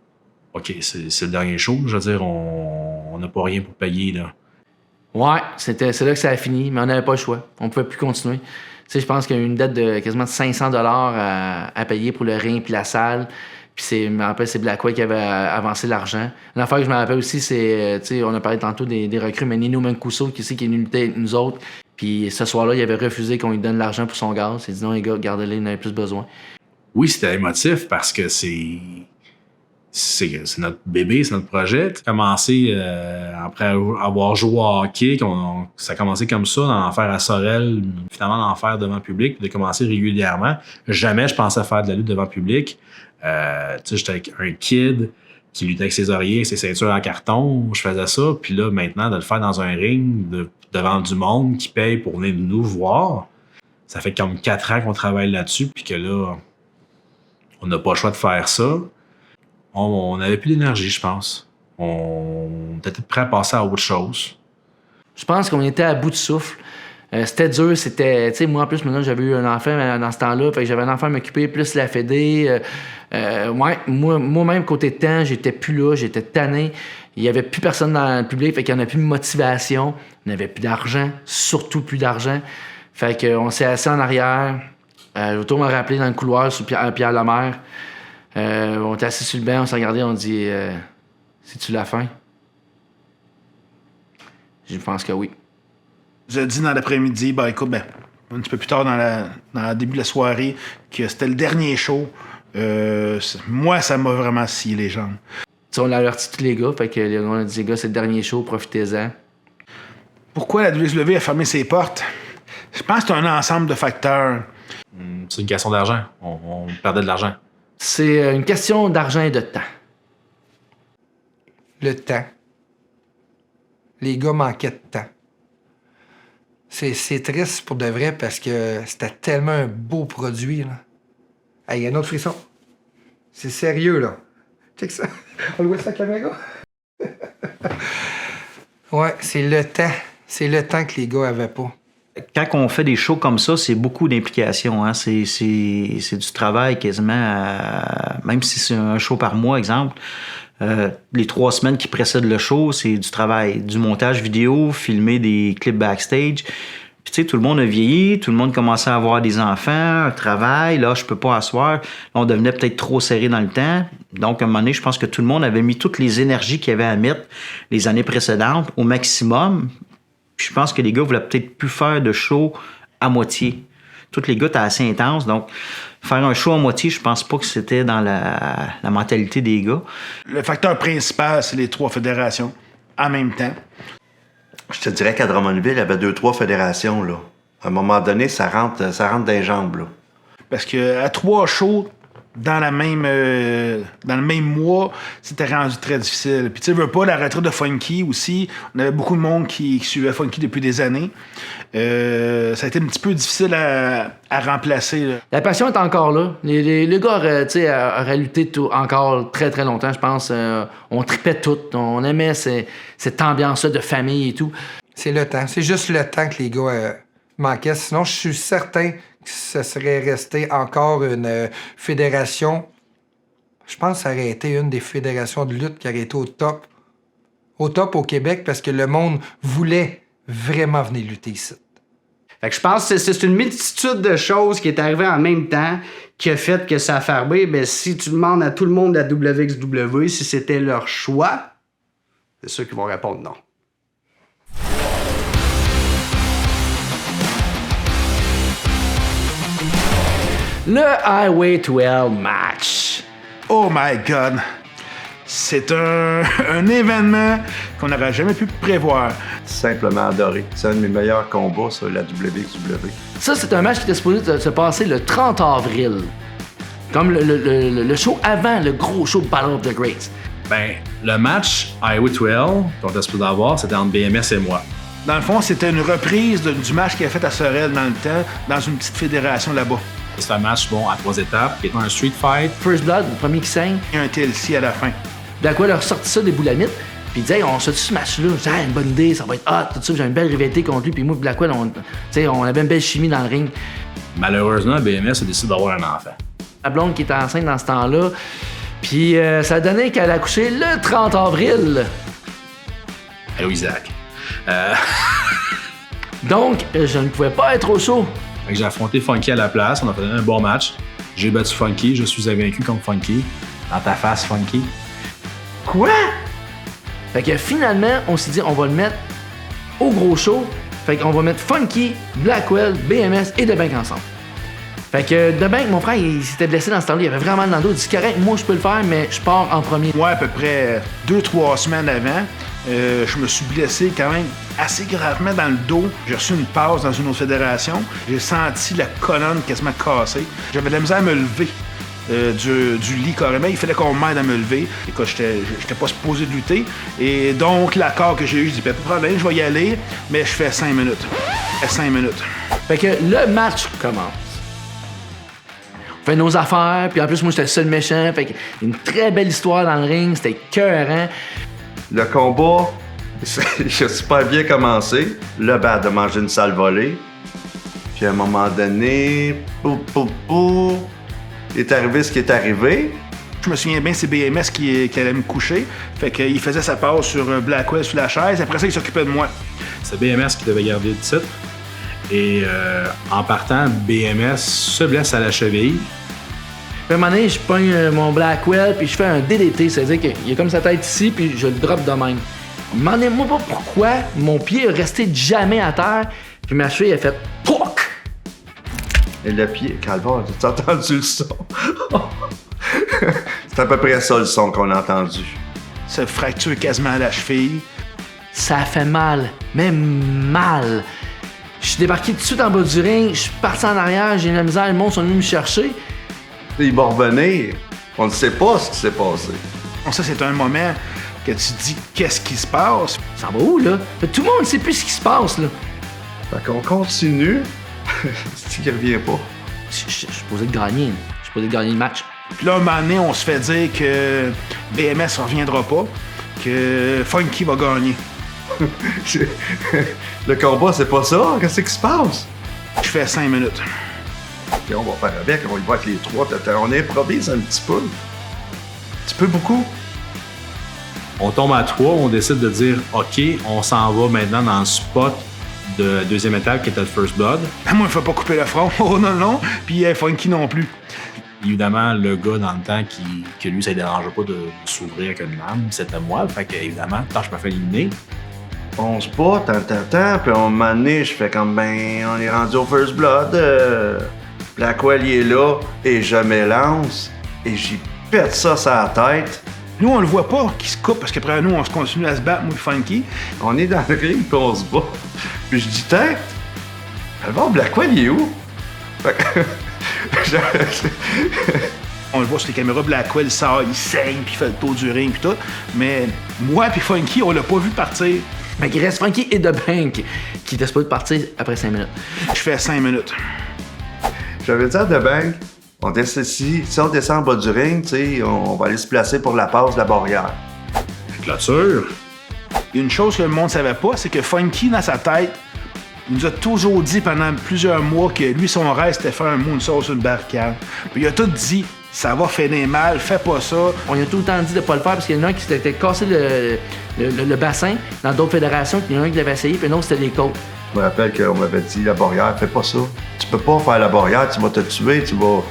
OK, c'est le dernier show. Je veux dire, on n'a pas rien pour payer, là. Ouais, c'est là que ça a fini, mais on n'avait pas le choix. On pouvait plus continuer. Tu sais, je pense qu'il y a eu une dette de quasiment 500$ à payer pour le ring puis la salle. Puis je me rappelle, c'est Blackwell qui avait avancé l'argent. Une affaire que je me rappelle aussi, c'est, tu sais, on a parlé tantôt des recrues, mais Nino Mancuso, qui est venu lutter avec nous autres. Puis ce soir-là, il avait refusé qu'on lui donne l'argent pour son gaz. Il a dit non, les gars, gardez-les, il en avait plus besoin. Oui, c'était émotif parce que c'est notre bébé, c'est notre projet. Commencer après avoir joué au hockey, ça a commencé comme ça, d'en faire à Sorel, finalement d'en faire devant le public, de commencer régulièrement. Jamais je pensais faire de la lutte devant le public. Tu sais, j'étais avec un kid qui luttait avec ses oreillers, ses ceintures en carton, je faisais ça. Puis là, maintenant, de le faire dans un ring, devant du monde qui paye pour venir nous voir, ça fait comme 4 ans qu'on travaille là-dessus, puis que là, on n'a pas le choix de faire ça. On n'avait plus d'énergie, je pense. On était prêt à passer à autre chose. Je pense qu'on était à bout de souffle. C'était dur, c'était... Tu sais, moi, en plus, maintenant, j'avais eu un enfant dans ce temps-là, fait que j'avais un enfant à m'occuper, plus la fédé. Ouais, moi-même, côté temps, j'étais plus là, j'étais tanné. Il n'y avait plus personne dans le public, fait qu'il n'y en a plus de motivation. On n'avait plus d'argent, surtout plus d'argent. Fait qu'on s'est assis en arrière. Je vais toujours me rappeler dans le couloir sur Pierre Lemaire. On était assis sur le banc, on s'est regardé, on dit c'est-tu la fin? Je pense que oui. Je dis dans l'après-midi, écoute, un petit peu plus tard dans le début de la soirée, que c'était le dernier show. Moi, ça m'a vraiment scié les jambes. T'sais, on l'a averti tous les gars, fait que on a dit les gars, c'est le dernier show, profitez-en. Pourquoi la WWE a fermé ses portes? Je pense que c'est un ensemble de facteurs. C'est une question d'argent. On perdait de l'argent. C'est une question d'argent et de temps. Le temps. Les gars manquaient de temps. C'est triste pour de vrai parce que c'était tellement un beau produit. Là. Hey, il y a un autre frisson. C'est sérieux, là. Check ça. On le voit sur la caméra? Ouais, c'est le temps. C'est le temps que les gars avaient pas. Quand on fait des shows comme ça, c'est beaucoup d'implications. Hein? C'est du travail quasiment, même si c'est un show par mois, exemple. Les 3 semaines qui précèdent le show, c'est du travail, du montage vidéo, filmer des clips backstage. Puis tu sais, tout le monde a vieilli, tout le monde commençait à avoir des enfants, un travail. Là, je peux pas asseoir. Là, on devenait peut-être trop serré dans le temps. Donc, à un moment donné, je pense que tout le monde avait mis toutes les énergies qu'il y avait à mettre les années précédentes au maximum. Puis je pense que les gars voulaient peut-être plus faire de show à moitié. Tous les gars étaient assez intenses, donc faire un show à moitié, je pense pas que c'était dans la mentalité des gars. Le facteur principal, c'est les 3 fédérations en même temps. Je te dirais qu'à Drummondville, il y avait 2-3 fédérations, là. À un moment donné, ça rentre dans les jambes, là. Parce que à 3 shows dans le même mois, c'était rendu très difficile. Puis tu sais, veux pas, la retraite de Funky aussi, on avait beaucoup de monde qui suivait Funky depuis des années. Ça a été un petit peu difficile à remplacer. Là. La passion est encore là. Les gars auraient lutté encore très, très longtemps, je pense. On tripait tout. On aimait cette ambiance-là de famille et tout. C'est le temps. C'est juste le temps que les gars manquaient. Sinon, je suis certain que ce serait resté encore une fédération. Je pense que ça aurait été une des fédérations de lutte qui aurait été au top. Au top au Québec parce que le monde voulait vraiment venir lutter ici. Fait que je pense que c'est une multitude de choses qui est arrivée en même temps qui a fait que ça a farbé. Ben, si tu demandes à tout le monde de la WXW si c'était leur choix, c'est sûr qu'ils vont répondre non. Le Highway to Hell match. Oh my God! C'est un événement qu'on n'aurait jamais pu prévoir. Simplement adoré. C'est un de mes meilleurs combats, ça, la WXW. Ça, c'est un match qui était supposé se passer le 30 avril. Comme le show avant le gros show Battle of the Greats. Ben, le match Highway to Hell qu'on était supposé avoir, c'était entre BMS et moi. Dans le fond, c'était une reprise du match qu'il a fait à Sorel dans le temps, dans une petite fédération là-bas. C'est un match, à 3 étapes, qui est un street fight. First Blood, le premier qui saigne. Il y a un TLC à la fin. Blackwell a ressorti ça des boulamites, puis il disait, on se dit ce match-là, une bonne idée, ça va être hot, tout ça, j'ai une belle rivalité contre lui, puis moi, Blackwell, on avait une belle chimie dans le ring. Malheureusement, BMS a décidé d'avoir un enfant. La blonde qui était enceinte dans ce temps-là, puis ça a donné qu'elle a accouché le 30 avril. Allô, Isaac. Donc, je ne pouvais pas être au show. Fait que j'ai affronté Funky à la place, on a fait un bon match. J'ai battu Funky, je suis invaincu contre Funky. Dans ta face, Funky. Quoi? Fait que finalement, on s'est dit, on va le mettre au gros show. Fait qu'on va mettre Funky, Blackwell, BMS et DeBank ensemble. Fait que DeBank, mon frère, il s'était blessé dans ce temps-là. Il avait vraiment mal dans le dos. Il dit, correct, moi, je peux le faire, mais je pars en premier. Moi, à peu près 2-3 semaines avant, je me suis blessé quand même assez gravement dans le dos. J'ai reçu une passe dans une autre fédération. J'ai senti la colonne quasiment cassée. J'avais de la misère à me lever du lit carrément. Il fallait qu'on m'aide à me lever. Écoute, j'étais pas supposé de lutter. Et donc, l'accord que j'ai eu, je dis, pas de problème, je vais y aller, mais je fais 5 minutes. 5 minutes. Fait que le match commence. On fait nos affaires, puis en plus, moi, j'étais le seul méchant. Fait que une très belle histoire dans le ring, c'était écœurant. Le combat J'ai super bien commencé. Là, ben, de manger une sale volée. Puis à un moment donné, est arrivé ce qui est arrivé. Je me souviens bien, c'est BMS qui allait me coucher. Fait qu'il faisait sa passe sur Blackwell sur la chaise. Après ça, il s'occupait de moi. C'est BMS qui devait garder le titre. Et en partant, BMS se blesse à la cheville. Puis à un moment donné, je pogne mon Blackwell, puis je fais un DDT. C'est-à-dire qu'il a comme sa tête ici, puis je le drop de même. Demandez-moi pas pourquoi mon pied est resté jamais à terre, puis ma cheville a fait POC! Et le pied, Calvaire, as entendu le son? C'est à peu près ça le son qu'on a entendu. Se fracture quasiment à la cheville. Ça a fait mal, mais mal. Je suis débarqué tout de suite en bas du ring, je suis parti en arrière, j'ai eu la misère, le monde sont venus me chercher. Il va revenir. On ne sait pas ce qui s'est passé. Ça, c'est un moment que tu dis qu'est-ce qui se passe. Ça va où, là? Tout le monde ne sait plus ce qui se passe, là. Fait qu'on continue. C'est qu'il revient pas. Je suis supposé de gagner. Je suis supposé de gagner le match. Puis là, un moment donné, on se fait dire que BMS ne reviendra pas, que Funky va gagner. Le combat, c'est pas ça? Qu'est-ce qui se passe? Je fais 5 minutes. Puis on va faire avec, on va y voir avec les trois. On improvise un petit peu. Un petit peu beaucoup. On tombe à 3, on décide de dire OK, on s'en va maintenant dans le spot de la deuxième étape qui était le First Blood. Moi, il ne faut pas couper le front. Oh non, non. Puis Funky non plus. Évidemment, le gars dans le temps que lui, ça ne dérangeait pas de s'ouvrir avec une lame, c'était moi. Fait que, évidemment, quand je me fais éliminer. On se bat, tant, puis à un moment donné, je fais comme, ben, on est rendu au First Blood. Blackwell, il est là, et je m'élance, et j'y pète ça sur la tête. Nous, on le voit pas qu'il se coupe, parce qu'après nous, on se continue à se battre, moi et Funky. On est dans le ring, puis on se bat. Puis je dis, tête, alors Blackwell, il est où? Fait que... On le voit sur les caméras, Blackwell sort, il saigne, puis il fait le tour du ring, puis tout. Mais moi puis Funky, on l'a pas vu partir. Mais il reste Funky et The Bank qui étaient supposés partir après 5 minutes. Je fais 5 minutes. J'avais dit à The Bank, on descend ici, si on descend en bas du ring, on va aller se placer pour la passe de la barrière. Clôture. Une chose que le monde savait pas, c'est que Funky, dans sa tête, il nous a toujours dit pendant plusieurs mois que lui, son rêve, c'était faire un moonsault sur le barricade. Puis il a tout dit, ça va finir mal, fais pas ça. On lui a tout le temps dit de pas le faire parce qu'il y en a un qui s'était cassé le bassin dans d'autres fédérations, puis il y en a un qui l'avait essayé, puis non, c'était les côtes. Je me rappelle qu'on m'avait dit, la barrière, fais pas ça. Tu peux pas faire la barrière, tu vas te tuer, tu vas...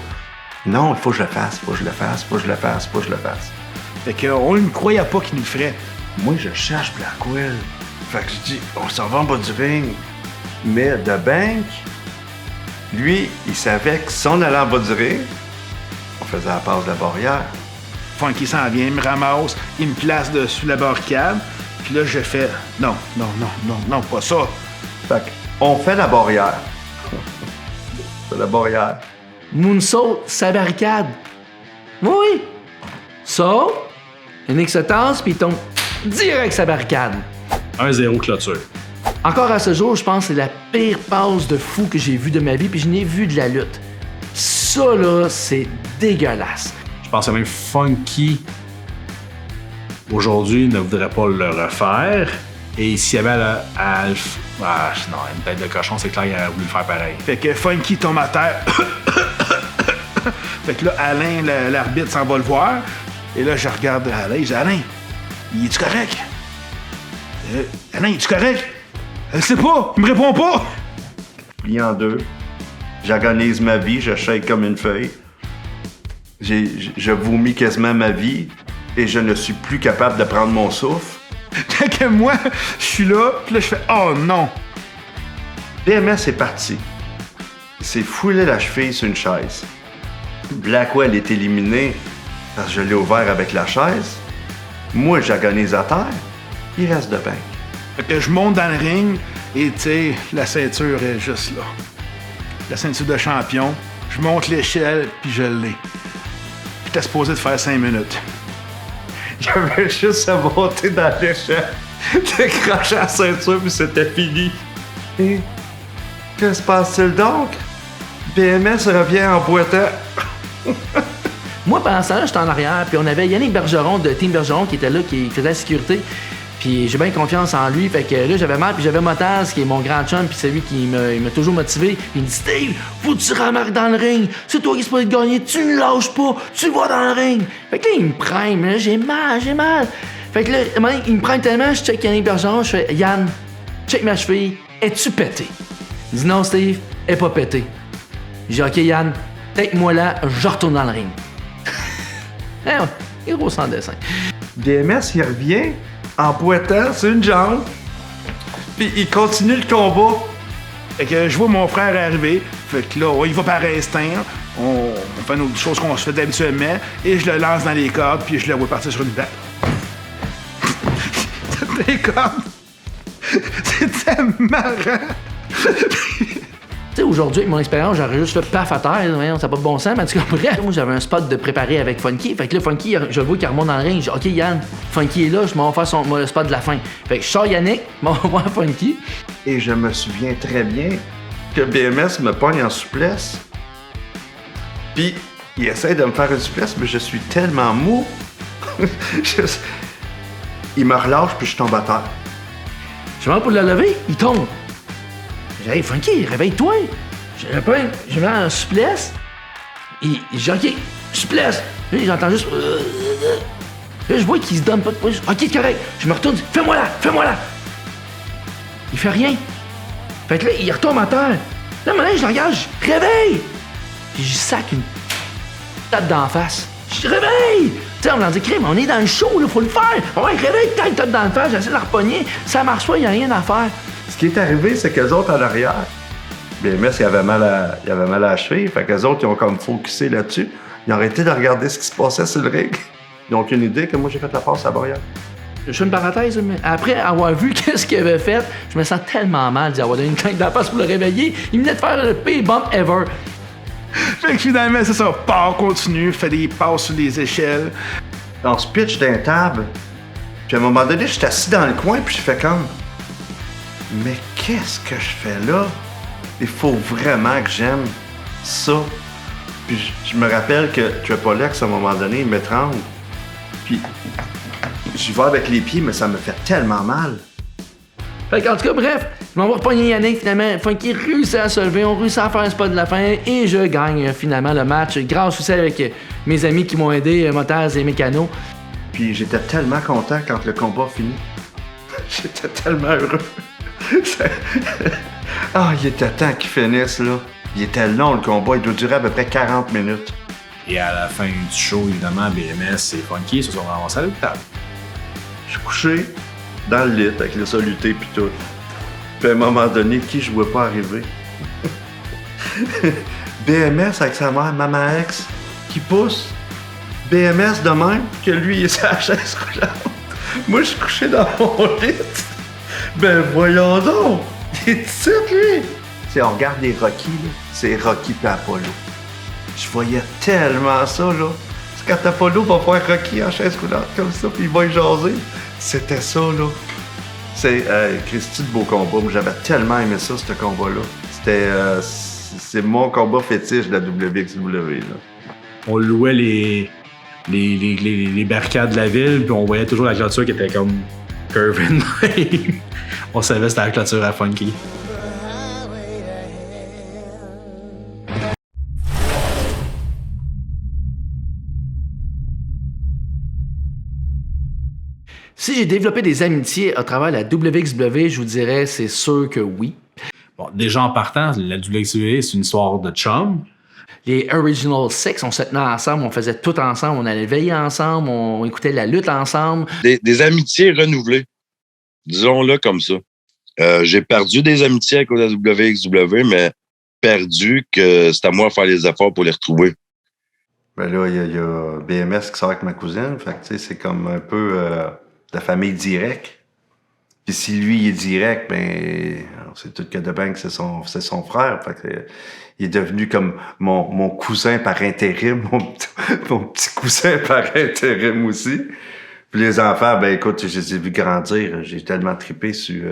Non, il faut que je le fasse, faut que je le fasse, faut que je le fasse, faut que je le fasse. Fait qu'on ne croyait pas qu'il nous le ferait. Moi, je cherche Blackwell. Fait que je dis, on s'en va en bas du ring. Mais The Bank, lui, il savait que si on allait en bas du ring, on faisait la passe de la barrière. Funky s'en vient, il me ramasse, il me place dessus la barricade. Puis là, je fais, non, pas ça. Fait qu'on fait la barrière. C'est la barrière. Moonsault, sa barricade. Oui. Saut, Nick se tasse, puis il tombe direct sa barricade. 1-0 clôture. Encore à ce jour, je pense que c'est la pire passe de fou que j'ai vue de ma vie, puis je n'ai vu de la lutte. Ça, là, c'est dégueulasse. Je pense que même Funky, aujourd'hui, ne voudrait pas le refaire. Et s'il y avait non, une tête de cochon, c'est clair qu'il aurait voulu le faire pareil. Fait que Funky tombe à terre. Fait que là, Alain, l'arbitre, s'en va le voir. Et là, je regarde Alain, je dis, Alain, il est-tu correct? Alain, il est-tu correct? Je sais pas, il me répond pas. Plié en deux. J'agonise ma vie, je shake comme une feuille. Je vomis quasiment ma vie et je ne suis plus capable de prendre mon souffle. Fait que moi, je suis là, puis là, je fais « Oh non! » BMS est parti. Il s'est foulé la cheville sur une chaise. Blackwell est éliminé parce que je l'ai ouvert avec la chaise. Moi, j'agonise à terre. Il reste de Bank. Fait que je monte dans le ring et, tu sais, la ceinture est juste là. La ceinture de champion. Je monte l'échelle, puis je l'ai. J'étais supposé de faire 5 minutes. J'avais juste à monter dans l'échelle, décrocher la ceinture, puis c'était fini. Et que se passe-t-il donc? BMS revient en boitant. Moi, pendant ce temps-là, j'étais en arrière, puis on avait Yannick Bergeron de Team Bergeron qui était là, qui faisait la sécurité. Puis j'ai bien confiance en lui. Fait que là, j'avais mal, puis j'avais Motaz, qui est mon grand chum, puis c'est lui qui m'a toujours motivé. Il me dit, Steve, faut que tu remarques dans le ring. C'est toi qui es pas de gagner, tu ne lâches pas, tu vas dans le ring. Fait que là, il me prime, là, j'ai mal. Fait que là, à un moment donné, il me prime tellement, je check Yannick Bergeron, je fais, Yann, check ma cheville, es-tu pété? Il dit, non, Steve, elle est pas pété. J'ai dit, OK, Yann, take-moi là, je retourne dans le ring. Héros sans dessin. DMS, il revient en pointant sur une jambe, puis il continue le combat. Fait que je vois mon frère arriver, fait que là, il va par instinct, on fait une autre chose qu'on se fait habituellement, et je le lance dans les cordes, puis je le vois partir sur une batte. C'était comme... C'était marrant! Tu sais, aujourd'hui, avec mon expérience, j'aurais juste fait paf à terre, voyons, ça n'a pas de bon sens, mais en tout cas, bref, moi, j'avais un spot de préparer avec Funky. Fait que là, Funky, je le vois qu'il remonte dans le ring. Je dis, OK, Yann, Funky est là, je m'en vais faire le spot de la fin. Fait que je sors Yannick, je m'en vais voir Funky. Et je me souviens très bien que BMS me pogne en souplesse. Puis, il essaie de me faire une souplesse, mais je suis tellement mou. Il me relâche, puis je tombe à terre. Je m'en vais pour le lever, il tombe. Je dis, hey, Funky, réveille-toi. Je mets en souplesse. Et je dis, OK, souplesse. Là, j'entends juste. Là, je vois qu'il se donne pas de poids. OK, c'est correct. Je me retourne, fais-moi là. Il fait rien. Fait que là, il retombe à terre. Là, maintenant, je le regarde, je réveille. Puis je sac une tape d'en face. Je réveille. Tu sais, on me dit, crime, on est dans le show, là, faut le faire. Ouais, réveille, tape d'en face, j'essaie de la repogner. Ça marche pas, il n'y a rien à faire. Ce qui est arrivé, c'est qu'eux autres, en arrière, BMS, il avait mal à la cheville, fait qu'eux autres, ils ont comme focusé là-dessus. Ils ont arrêté de regarder ce qui se passait sur le ring. Ils n'ont aucune idée que moi, j'ai fait la passe à la barrière. Je fais une parenthèse, mais après avoir vu qu'est-ce qu'il avait fait, je me sens tellement mal d'y avoir donné une claque dans la face pour le réveiller. Il venait de faire le pire bump ever. Fait que finalement, c'est ça, part, continue, fait des passes sur les échelles. On se pitch d'un table. Puis à un moment donné, je suis assis dans le coin, puis je fais comme... Mais qu'est-ce que je fais là? Il faut vraiment que j'aime ça. Puis je me rappelle que Triple X, à un moment donné, il m'étrangle. Puis j'y vais avec les pieds, mais ça me fait tellement mal. Fait qu'en tout cas, bref, je m'en vais repogner Yannick, finalement. Funky réussit à se lever, on réussit à faire un spot de la fin, et je gagne finalement le match, grâce aussi avec mes amis qui m'ont aidé, Motaz et Mécano. Puis j'étais tellement content quand le combat a fini. J'étais tellement heureux. Il était temps qu'il finisse, là. Il était long, le combat. Il doit durer à peu près 40 minutes. Et à la fin du show, évidemment, BMS et Funky se sont ramassés à l'hôpital. Je suis couché dans le lit avec le soluté puis tout. Puis à un moment donné, qui je vois pas arriver? BMS avec sa mère, Maman X, qui pousse. BMS de même que lui, il est sur la chaise roulante. Moi, je suis couché dans mon lit. Ben voyons donc! Il est ici, lui! Si on regarde les Rocky, là, c'est Rocky puis Apollo. Je voyais tellement ça, là. C'est quand Apollo va voir Rocky en chaise roulante comme ça, puis il va y jaser. C'était ça, là. C'est Christy de beau combat. Moi, j'avais tellement aimé ça, ce combat-là. C'était... c'est mon combat fétiche de la WXW, là. On louait les barricades de la ville, puis on voyait toujours la clôture qui était comme curving. On savait que c'était la clôture à Funky. Si j'ai développé des amitiés à travers la WXW, je vous dirais, c'est sûr que oui. Bon, déjà en partant, la WXW, c'est une histoire de chum. Les Original Six, on se tenait ensemble, on faisait tout ensemble, on allait veiller ensemble, on écoutait la lutte ensemble. Des amitiés renouvelées, disons-le comme ça. J'ai perdu des amitiés avec la WXW, mais perdu que c'est à moi de faire les efforts pour les retrouver. Ben là, il y a BMS qui sort avec ma cousine, fait que tu sais, c'est comme un peu de la famille directe. Puis si lui, il est direct, ben, c'est tout que de Bank, c'est son frère. Fait que, il est devenu comme mon cousin par intérim, mon petit cousin par intérim aussi. Puis les enfants, ben écoute, je les ai vus grandir. J'ai tellement trippé sur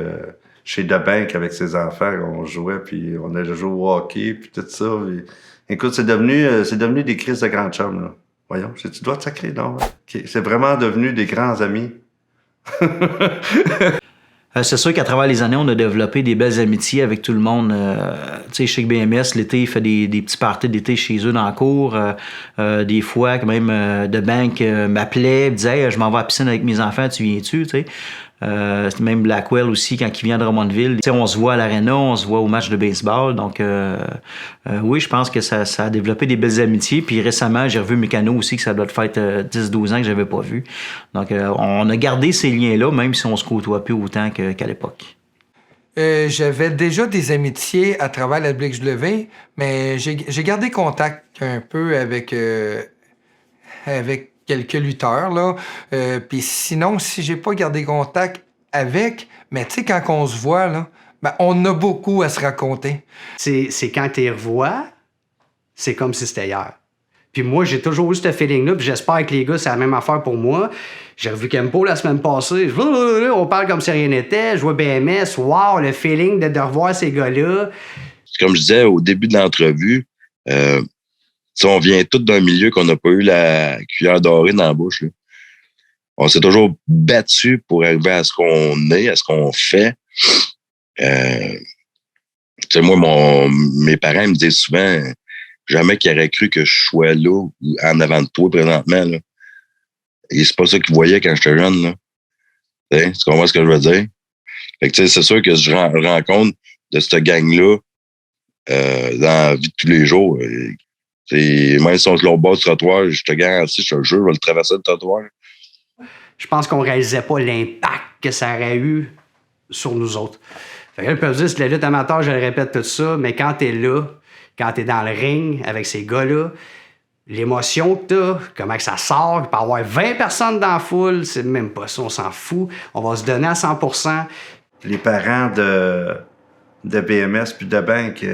chez The Bank avec ses enfants. On jouait, puis on allait jouer au hockey, puis tout ça. Puis, écoute, c'est devenu des crises de grands chums, là. Voyons, tu dois te sacrer, non? Okay. C'est vraiment devenu des grands amis. C'est sûr qu'à travers les années, on a développé des belles amitiés avec tout le monde. Tu sais, chez BMS, l'été, il fait des petits parties d'été chez eux dans la cour. Des fois, quand même, de Bank m'appelait, me disait hey, « je m'en vais à la piscine avec mes enfants, tu viens-tu? » Tu sais. Même Blackwell aussi, quand il vient de Drummondville. Tu sais, on se voit à l'aréna, on se voit au match de baseball. Donc, oui, je pense que ça a développé des belles amitiés. Puis récemment, j'ai revu Mécano aussi, que ça doit faire 10-12 ans que je n'avais pas vu. Donc, on a gardé ces liens-là, même si on se côtoie plus autant qu'à l'époque. J'avais déjà des amitiés à travers la WXW, mais j'ai gardé contact un peu avec quelques lutteurs, là. Puis sinon, si j'ai pas gardé contact avec, mais tu sais, quand on se voit, là, ben, on a beaucoup à se raconter. C'est quand tu les revois, c'est comme si c'était hier. Puis moi, j'ai toujours eu ce feeling-là, puis j'espère que les gars, c'est la même affaire pour moi. J'ai revu Kempo la semaine passée. On parle comme si rien n'était. Je vois BMS. Wow, le feeling de revoir ces gars-là. Comme je disais au début de l'entrevue, on vient tous d'un milieu qu'on n'a pas eu la cuillère dorée dans la bouche. Là. On s'est toujours battu pour arriver à ce qu'on est, à ce qu'on fait. Moi, mes parents me disent souvent jamais qu'ils auraient cru que je sois là, en avant de toi présentement. Là. Et c'est pas ça qu'ils voyaient quand j'étais jeune. Là. Tu comprends ce que je veux dire? Fait que, c'est sûr que je rends compte de cette gang-là dans la vie de tous les jours. Même si on se l'autre bas du trottoir, je te garantis, je te jure, je vais le traverser le trottoir. Je pense qu'on réalisait pas l'impact que ça aurait eu sur nous autres. Fait que là, ils peuvent dire, c'est la lutte amateur, je le répète tout ça, mais quand t'es là, quand t'es dans le ring avec ces gars-là, l'émotion que t'as, comment que ça sort, il peut y avoir 20 personnes dans la foule, c'est même pas ça, on s'en fout. On va se donner à 100%. Les parents de BMS puis de Bank,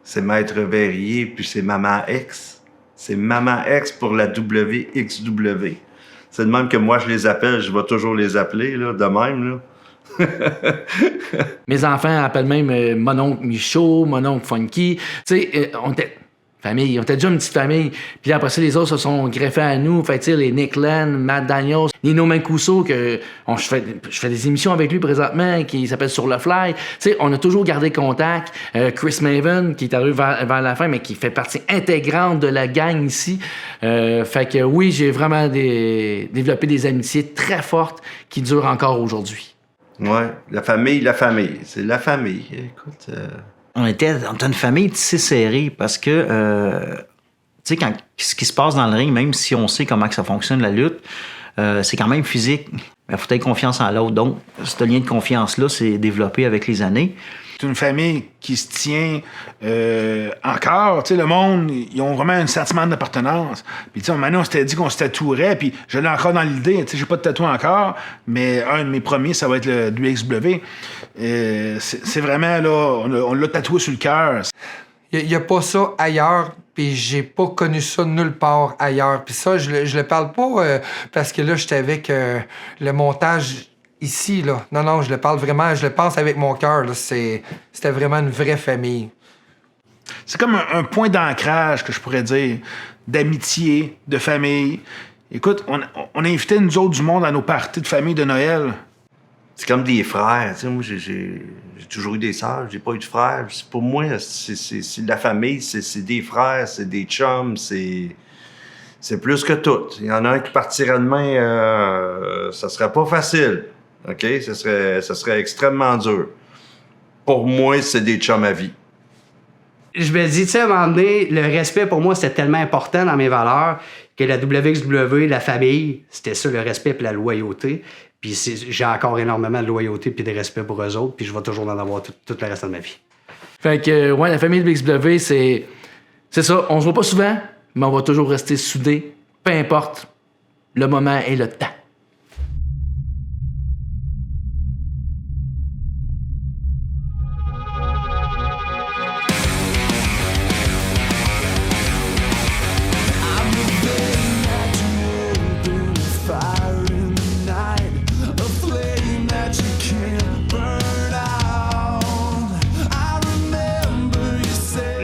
c'est Maître Verrier puis c'est Maman X. C'est Maman X pour la WXW. C'est de même que moi, je les appelle, je vais toujours les appeler, là, de même, là. Mes enfants appellent même mon oncle Michaud, mon oncle Funky. Tu sais, on était famille, on était déjà une petite famille. Puis après ça, les autres se sont greffés à nous. Fait tu sais, les Nick Len, Matt Daniels, Nino Mancuso, que je fais des émissions avec lui présentement, qui s'appelle Sur le Fly. Tu sais, on a toujours gardé contact. Chris Maven, qui est arrivé vers la fin, mais qui fait partie intégrante de la gang ici. Fait que oui, j'ai vraiment développé des amitiés très fortes qui durent encore aujourd'hui. Ouais, la famille. C'est la famille. Écoute. On était une famille tissée serrée parce que, tu sais, ce qui se passe dans le ring, même si on sait comment que ça fonctionne la lutte, c'est quand même physique. Il faut avoir confiance en l'autre. Donc, ce lien de confiance-là s'est développé avec les années. C'est une famille qui se tient encore. Tu sais, le monde, ils ont vraiment un sentiment d'appartenance. Puis, tu sais, maintenant, on s'était dit qu'on se tatouerait, puis je l'ai encore dans l'idée. Tu sais, j'ai pas de tatou encore, mais un de mes premiers, ça va être le WXW. C'est vraiment, là, on l'a tatoué sur le cœur. Il n'y a pas ça ailleurs, puis j'ai pas connu ça nulle part ailleurs. Puis ça, je le parle pas parce que là, j'étais avec le montage ici, là. Non, je le parle vraiment, je le pense avec mon cœur, là. C'était vraiment une vraie famille. C'est comme un point d'ancrage, que je pourrais dire, d'amitié, de famille. Écoute, on invitait nous autres du monde à nos parties de famille de Noël. C'est comme des frères. Tu sais, moi, j'ai toujours eu des sœurs, j'ai pas eu de frères. Pour moi, c'est la famille, c'est des frères, c'est des chums, c'est plus que tout. Il y en a un qui partirait demain, ça serait pas facile. OK? Ça serait extrêmement dur. Pour moi, c'est des chums à vie. Je me dis, tu sais, à un moment donné, le respect pour moi, c'était tellement important dans mes valeurs que la WXW, la famille, c'était ça, le respect et la loyauté. Puis j'ai encore énormément de loyauté puis de respect pour eux autres, puis je vais toujours en avoir tout le reste de ma vie. Fait que, ouais, la famille de WXW, c'est ça. On se voit pas souvent, mais on va toujours rester soudés, peu importe le moment et le temps.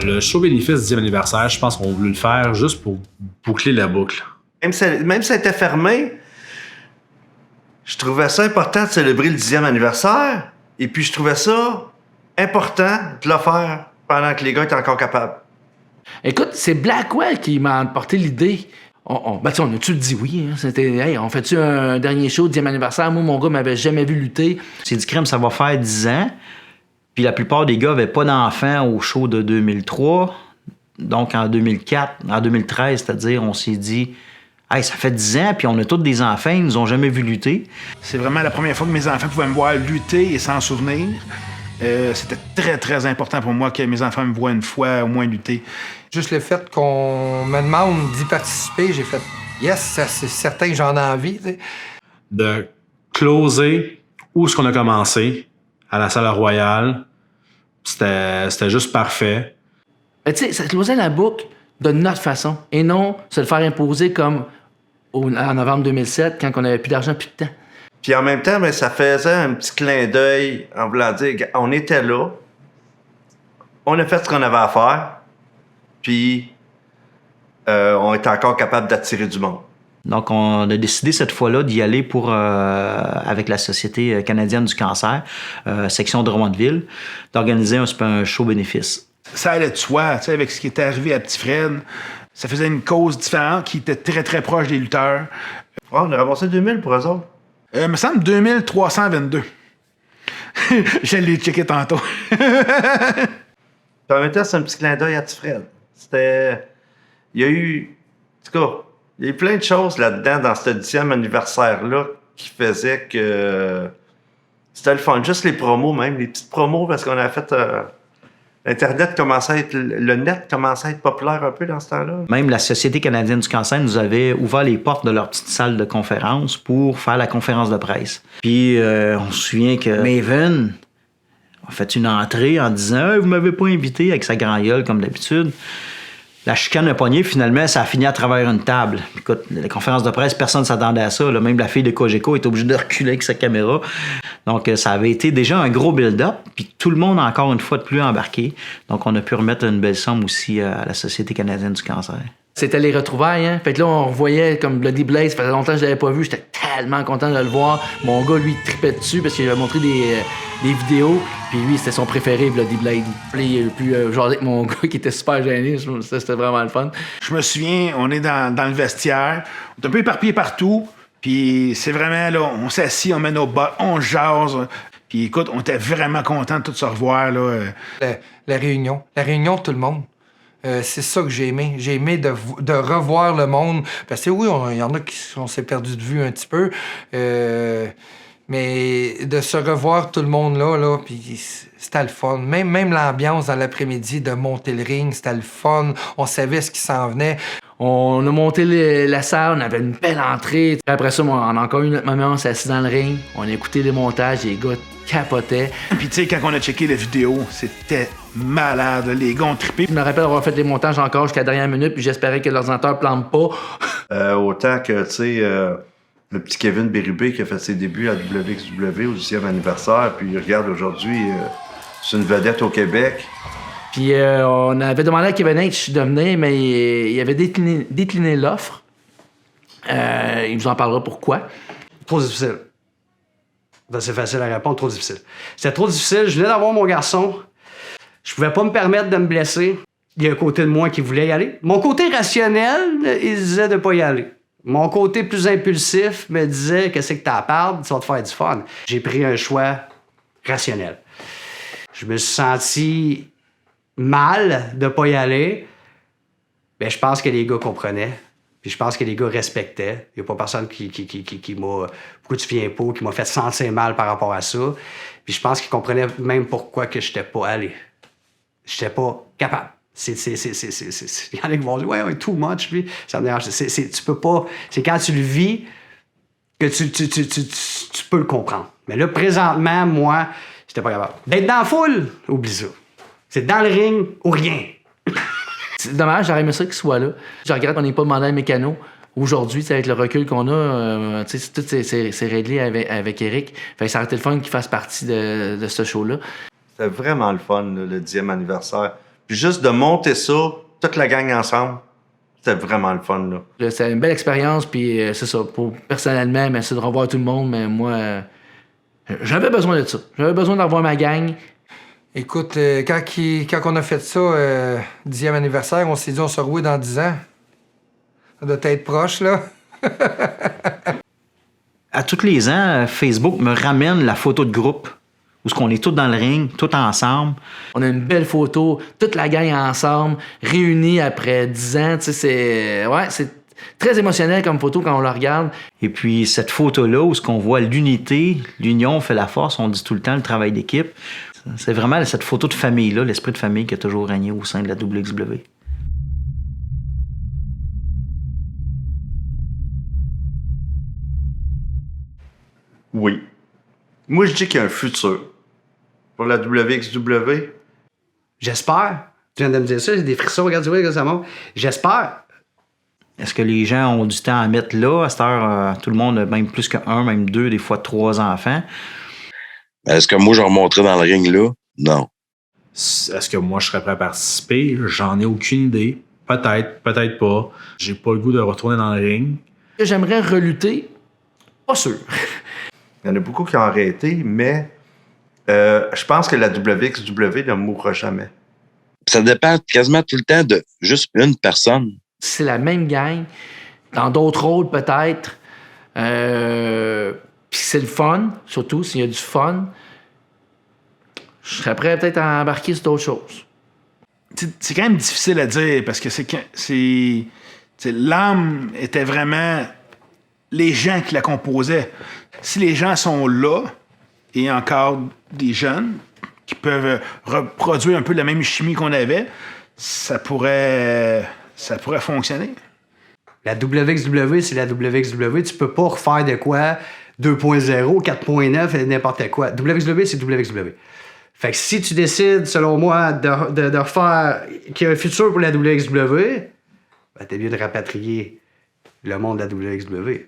Le show bénéfice 10e anniversaire, je pense qu'on voulait le faire juste pour boucler la boucle. Même si ça était fermé, je trouvais ça important de célébrer le 10e anniversaire. Et puis, je trouvais ça important de le faire pendant que les gars étaient encore capables. Écoute, c'est Blackwell qui m'a apporté l'idée. On a-tu le dit oui? Hein? C'était, hey, on fait-tu un dernier show, 10e anniversaire? Moi, mon gars m'avait jamais vu lutter. C'est du crime, ça va faire 10 ans. Puis la plupart des gars n'avaient pas d'enfants au show de 2003. Donc, en 2013, c'est-à-dire, on s'est dit, hey, ça fait 10 ans, puis on a tous des enfants, ils nous ont jamais vu lutter. C'est vraiment la première fois que mes enfants pouvaient me voir lutter et s'en souvenir. C'était très, très important pour moi que mes enfants me voient une fois au moins lutter. Juste le fait qu'on me demande d'y participer, j'ai fait « Yes, ça, c'est certain que j'en ai envie. » De closer où est-ce qu'on a commencé, à la Salle Royale, c'était juste parfait. Tu sais, ça closait la boucle de notre façon et non se le faire imposer comme en novembre 2007 quand on n'avait plus d'argent, plus de temps. Puis en même temps, ben, ça faisait un petit clin d'œil en voulant dire on était là, on a fait ce qu'on avait à faire, puis on était encore capable d'attirer du monde. Donc, on a décidé cette fois-là d'y aller avec la Société canadienne du cancer, section de Drummondville, d'organiser un show bénéfice. Ça allait de soi, tu sais, avec ce qui était arrivé à Petit Fred. Ça faisait une cause différente qui était très, très proche des lutteurs. Ouais, on a ramassé 2000 pour eux autres. Me semble 2322. Je l'ai checké tantôt. Puis en même temps, c'est un petit clin d'œil à Petit Fred. Il y a eu... En tout cas, il y a eu plein de choses là-dedans, dans ce 10e anniversaire-là, qui faisaient que... C'était le fun. Juste les promos, même. Les petites promos, parce qu'on a fait... L'Internet commençait à être... Le net commençait à être populaire un peu dans ce temps-là. Même la Société canadienne du cancer nous avait ouvert les portes de leur petite salle de conférence pour faire la conférence de presse. Puis on se souvient que Maven a fait une entrée en disant hey, « Vous m'avez pas invité » avec sa grand gueule comme d'habitude. La chicane a pogné, finalement, ça a fini à travers une table. Écoute, la conférence de presse, personne ne s'attendait à ça. Là. Même la fille de Cogeco était obligée de reculer avec sa caméra. Donc, ça avait été déjà un gros build-up. Puis tout le monde, encore une fois de plus, embarqué. Donc, on a pu remettre une belle somme aussi à la Société canadienne du cancer. C'était les retrouvailles, hein? Fait que là, on revoyait comme Bloody Blaze. Ça faisait longtemps que je l'avais pas vu. J'étais tellement content de le voir. Mon gars, lui, tripait dessus parce qu'il avait montré des vidéos. Puis lui, c'était son préféré, Bloody Blade. Puis genre avec mon gars qui était super gêné. C'était vraiment le fun. Je me souviens, on est dans le vestiaire. On est un peu éparpillés partout. Puis c'est vraiment, là, on s'assit, on met nos bottes, on jase. Puis écoute, on était vraiment contents de tout se revoir, là. La réunion de tout le monde. C'est ça que j'ai aimé. J'ai aimé de revoir le monde. Parce que oui, il y en a qui s'est perdu de vue un petit peu. Mais de se revoir tout le monde là, puis c'était le fun. Même l'ambiance dans l'après-midi de monter le ring, c'était le fun. On savait ce qui s'en venait. On a monté la salle, on avait une belle entrée. Après ça, on a encore eu notre moment, on s'est assis dans le ring. On a écouté les montages, les gars capotaient. Puis tu sais, quand on a checké la vidéo, c'était malade. Les gars ont trippé. Je me rappelle avoir fait les montages encore jusqu'à la dernière minute, puis j'espérais que l'ordinateur plante pas. Autant que, tu sais, le petit Kevin Bérubé qui a fait ses débuts à WXW au 10e anniversaire, puis regarde aujourd'hui, c'est une vedette au Québec. Puis on avait demandé à Kevin H de venir, mais il avait décliné l'offre. Il nous en parlera pourquoi. Trop difficile. C'est facile à répondre, trop difficile. C'était trop difficile. Je venais d'avoir mon garçon. Je pouvais pas me permettre de me blesser. Il y a un côté de moi qui voulait y aller. Mon côté rationnel, il disait de pas y aller. Mon côté plus impulsif me disait que c'est que t'as peur, tu vas te faire du fun. J'ai pris un choix rationnel. Je me suis senti mal de pas y aller. Mais je pense que les gars comprenaient. Puis je pense que les gars respectaient. Il n'y a pas personne qui m'a... Pourquoi tu viens pas? Qui m'a fait sentir mal par rapport à ça. Puis je pense qu'ils comprenaient même pourquoi que j'étais pas allé. J'étais pas capable. Il y en a qui vont dire « Ouais, too much, lui. » Ça me dérange. Tu peux pas... C'est quand tu le vis que tu peux le comprendre. Mais là, présentement, moi, j'étais pas capable. D'être dans la foule, oublie ça. C'est dans le ring ou rien. C'est dommage, j'aurais aimé ça qu'il soit là. Je regrette qu'on n'ait pas demandé à un mécano. Aujourd'hui, avec le recul qu'on a, tout c'est réglé avec Eric. Fait que ça aurait été le fun qu'il fasse partie de ce show-là. C'était vraiment le fun, le 10e anniversaire. Puis juste de monter ça, toute la gang ensemble, C'était vraiment le fun, là. C'était une belle expérience, puis c'est ça. Personnellement, mais c'est de revoir tout le monde, mais moi, j'avais besoin de ça. J'avais besoin de revoir ma gang. Écoute, quand on a fait ça, 10e anniversaire, on s'est dit on se revoit dans 10 ans. Ça doit être proche, là. À tous les ans, Facebook me ramène la photo de groupe où on est tous dans le ring, tous ensemble. On a une belle photo, toute la gang ensemble, réunis après 10 ans. Tu sais, c'est très émotionnel comme photo quand on la regarde. Et puis cette photo-là où on voit l'unité, l'union fait la force, on dit tout le temps le travail d'équipe. C'est vraiment cette photo de famille-là, l'esprit de famille qui a toujours régné au sein de la WXW. Oui. Moi, je dis qu'il y a un futur pour la WXW. J'espère. Tu viens de me dire ça, j'ai des frissons, regarde, tu vois, ça monte. J'espère. Est-ce que les gens ont du temps à mettre là? À cette heure, tout le monde a même plus qu'un, même deux, des fois 3 enfants. Est-ce que moi, je remonterais dans le ring là? Non. Est-ce que moi, je serais prêt à participer? J'en ai aucune idée. Peut-être, peut-être pas. J'ai pas le goût de retourner dans le ring. J'aimerais relutter. Pas sûr. Il y en a beaucoup qui ont arrêté, mais je pense que la WXW ne mourra jamais. Ça dépend quasiment tout le temps de juste une personne. C'est la même gang, dans d'autres rôles peut-être. Puis c'est le fun, surtout s'il y a du fun. Je serais prêt peut-être à embarquer sur d'autres choses. C'est quand même difficile à dire parce que l'âme était vraiment les gens qui la composaient. Si les gens sont là et encore des jeunes qui peuvent reproduire un peu la même chimie qu'on avait, ça pourrait fonctionner. La WXW, c'est la WXW. Tu peux pas refaire de quoi 2.0, 4.9 et n'importe quoi. WXW, c'est WXW. Fait que si tu décides, selon moi, de refaire qu'il y a un futur pour la WXW, ben t'es mieux de rapatrier le monde de la WXW.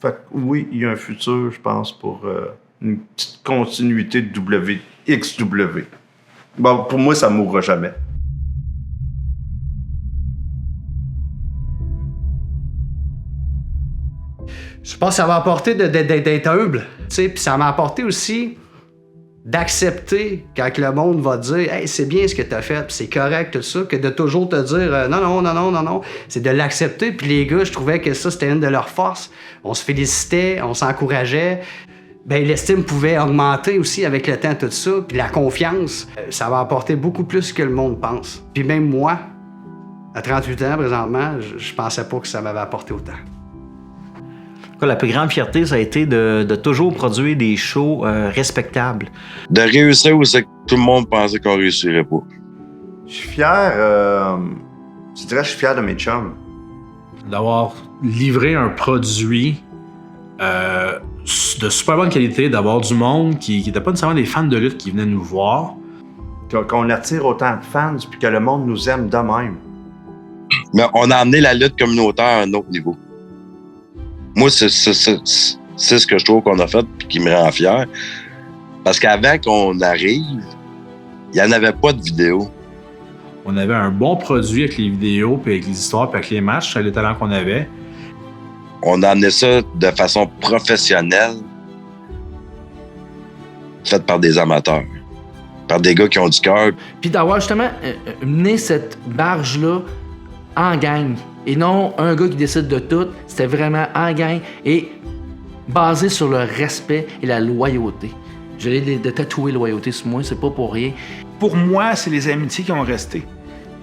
Fait que oui, il y a un futur, je pense, pour une petite continuité de WXW. Bon, pour moi, ça ne mourra jamais. Je pense que ça m'a apporté d'être humble, tu sais, puis ça m'a apporté aussi d'accepter quand le monde va dire « Hey, c'est bien ce que tu as fait, puis c'est correct, tout ça », que de toujours te dire non. C'est de l'accepter, puis les gars, je trouvais que ça, c'était une de leurs forces. On se félicitait, on s'encourageait. Ben, l'estime pouvait augmenter aussi avec le temps, tout ça, puis la confiance. Ça m'a apporté beaucoup plus que le monde pense. Puis même moi, à 38 ans présentement, je pensais pas que ça m'avait apporté autant. La plus grande fierté, ça a été de toujours produire des shows respectables. De réussir où c'est que tout le monde pensait qu'on réussirait pas. Je suis fier, je dirais que je suis fier de mes chums. D'avoir livré un produit de super bonne qualité, d'avoir du monde qui n'était pas nécessairement des fans de lutte qui venaient nous voir. Qu'on attire autant de fans puis que le monde nous aime de même. Mais on a amené la lutte communautaire à un autre niveau. Moi, c'est ce que je trouve qu'on a fait et qui me rend fier. Parce qu'avant qu'on arrive, il n'y en avait pas de vidéo. On avait un bon produit avec les vidéos, puis avec les histoires, puis avec les matchs, avec les talents qu'on avait. On a amené ça de façon professionnelle, faite par des amateurs, par des gars qui ont du cœur. Puis d'avoir justement mené cette barge-là en gang. Et non un gars qui décide de tout, c'était vraiment en gang et basé sur le respect et la loyauté. Je l'ai de tatouer loyauté sur moi, c'est pas pour rien. Pour moi, c'est les amitiés qui ont resté.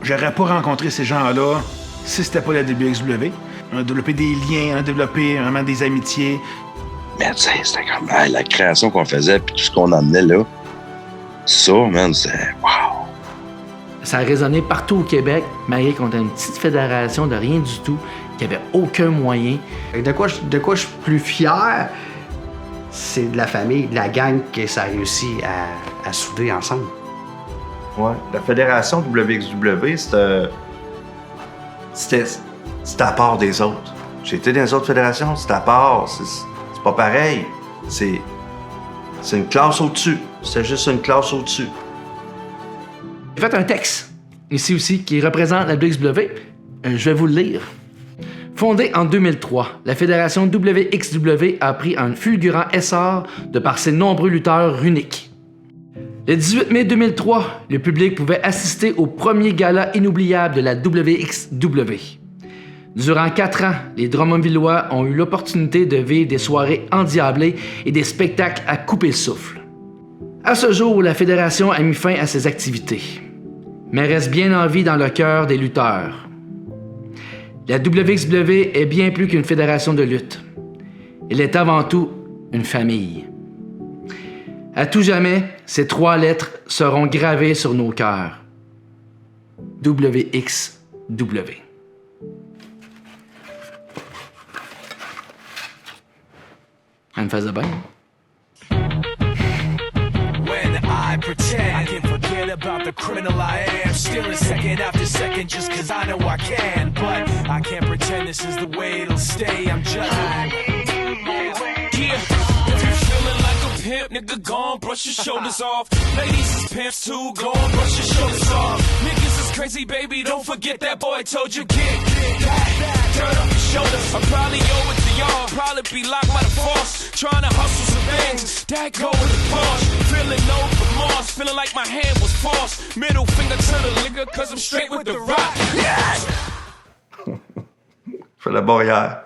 J'aurais pas rencontré ces gens-là si c'était pas la WXW. On a développé des liens, on a développé vraiment des amitiés. Mais tu sais, c'était comme la création qu'on faisait puis tout ce qu'on emmenait là. Ça, man, c'est wow! Ça a résonné partout au Québec, malgré qu'on était une petite fédération de rien du tout, qui avait aucun moyen. De quoi je suis plus fier, c'est de la famille, de la gang que ça a réussi à souder ensemble. Ouais, la fédération WXW, c'était à part des autres. J'ai été dans les autres fédérations, c'est à part, c'est pas pareil. C'est une classe au-dessus. C'est juste une classe au-dessus. J'ai fait un texte ici aussi, qui représente la WXW. Je vais vous le lire. Fondée en 2003, la fédération WXW a pris un fulgurant essor de par ses nombreux lutteurs uniques. Le 18 mai 2003, le public pouvait assister au premier gala inoubliable de la WXW. Durant 4 ans, les Drummondvillois ont eu l'opportunité de vivre des soirées endiablées et des spectacles à couper le souffle. À ce jour, la fédération a mis fin à ses activités, mais reste bien en vie dans le cœur des lutteurs. La WXW est bien plus qu'une fédération de lutte. Elle est avant tout une famille. À tout jamais, ces 3 lettres seront gravées sur nos cœurs. WXW. Elle me faisait bien. When I pretend I can forget about the criminal I am, stealing second after second just cause I know I can. But I can't pretend this is the way it'll stay. I'm just if you're feeling like a pimp, nigga, go on, brush your shoulders off. Ladies is pimps too, go on, brush your shoulders off. Niggas is crazy, baby, don't forget that boy told you get that dirt off your shoulders. I probably owe it to y'all, probably be locked by the force. Trying to hustle some things, that go with the Porsche. Feeling no remorse, feeling like my hand was forced. Middle finger to the nigga, cause I'm straight with the rock. Yes! Je fais la barrière.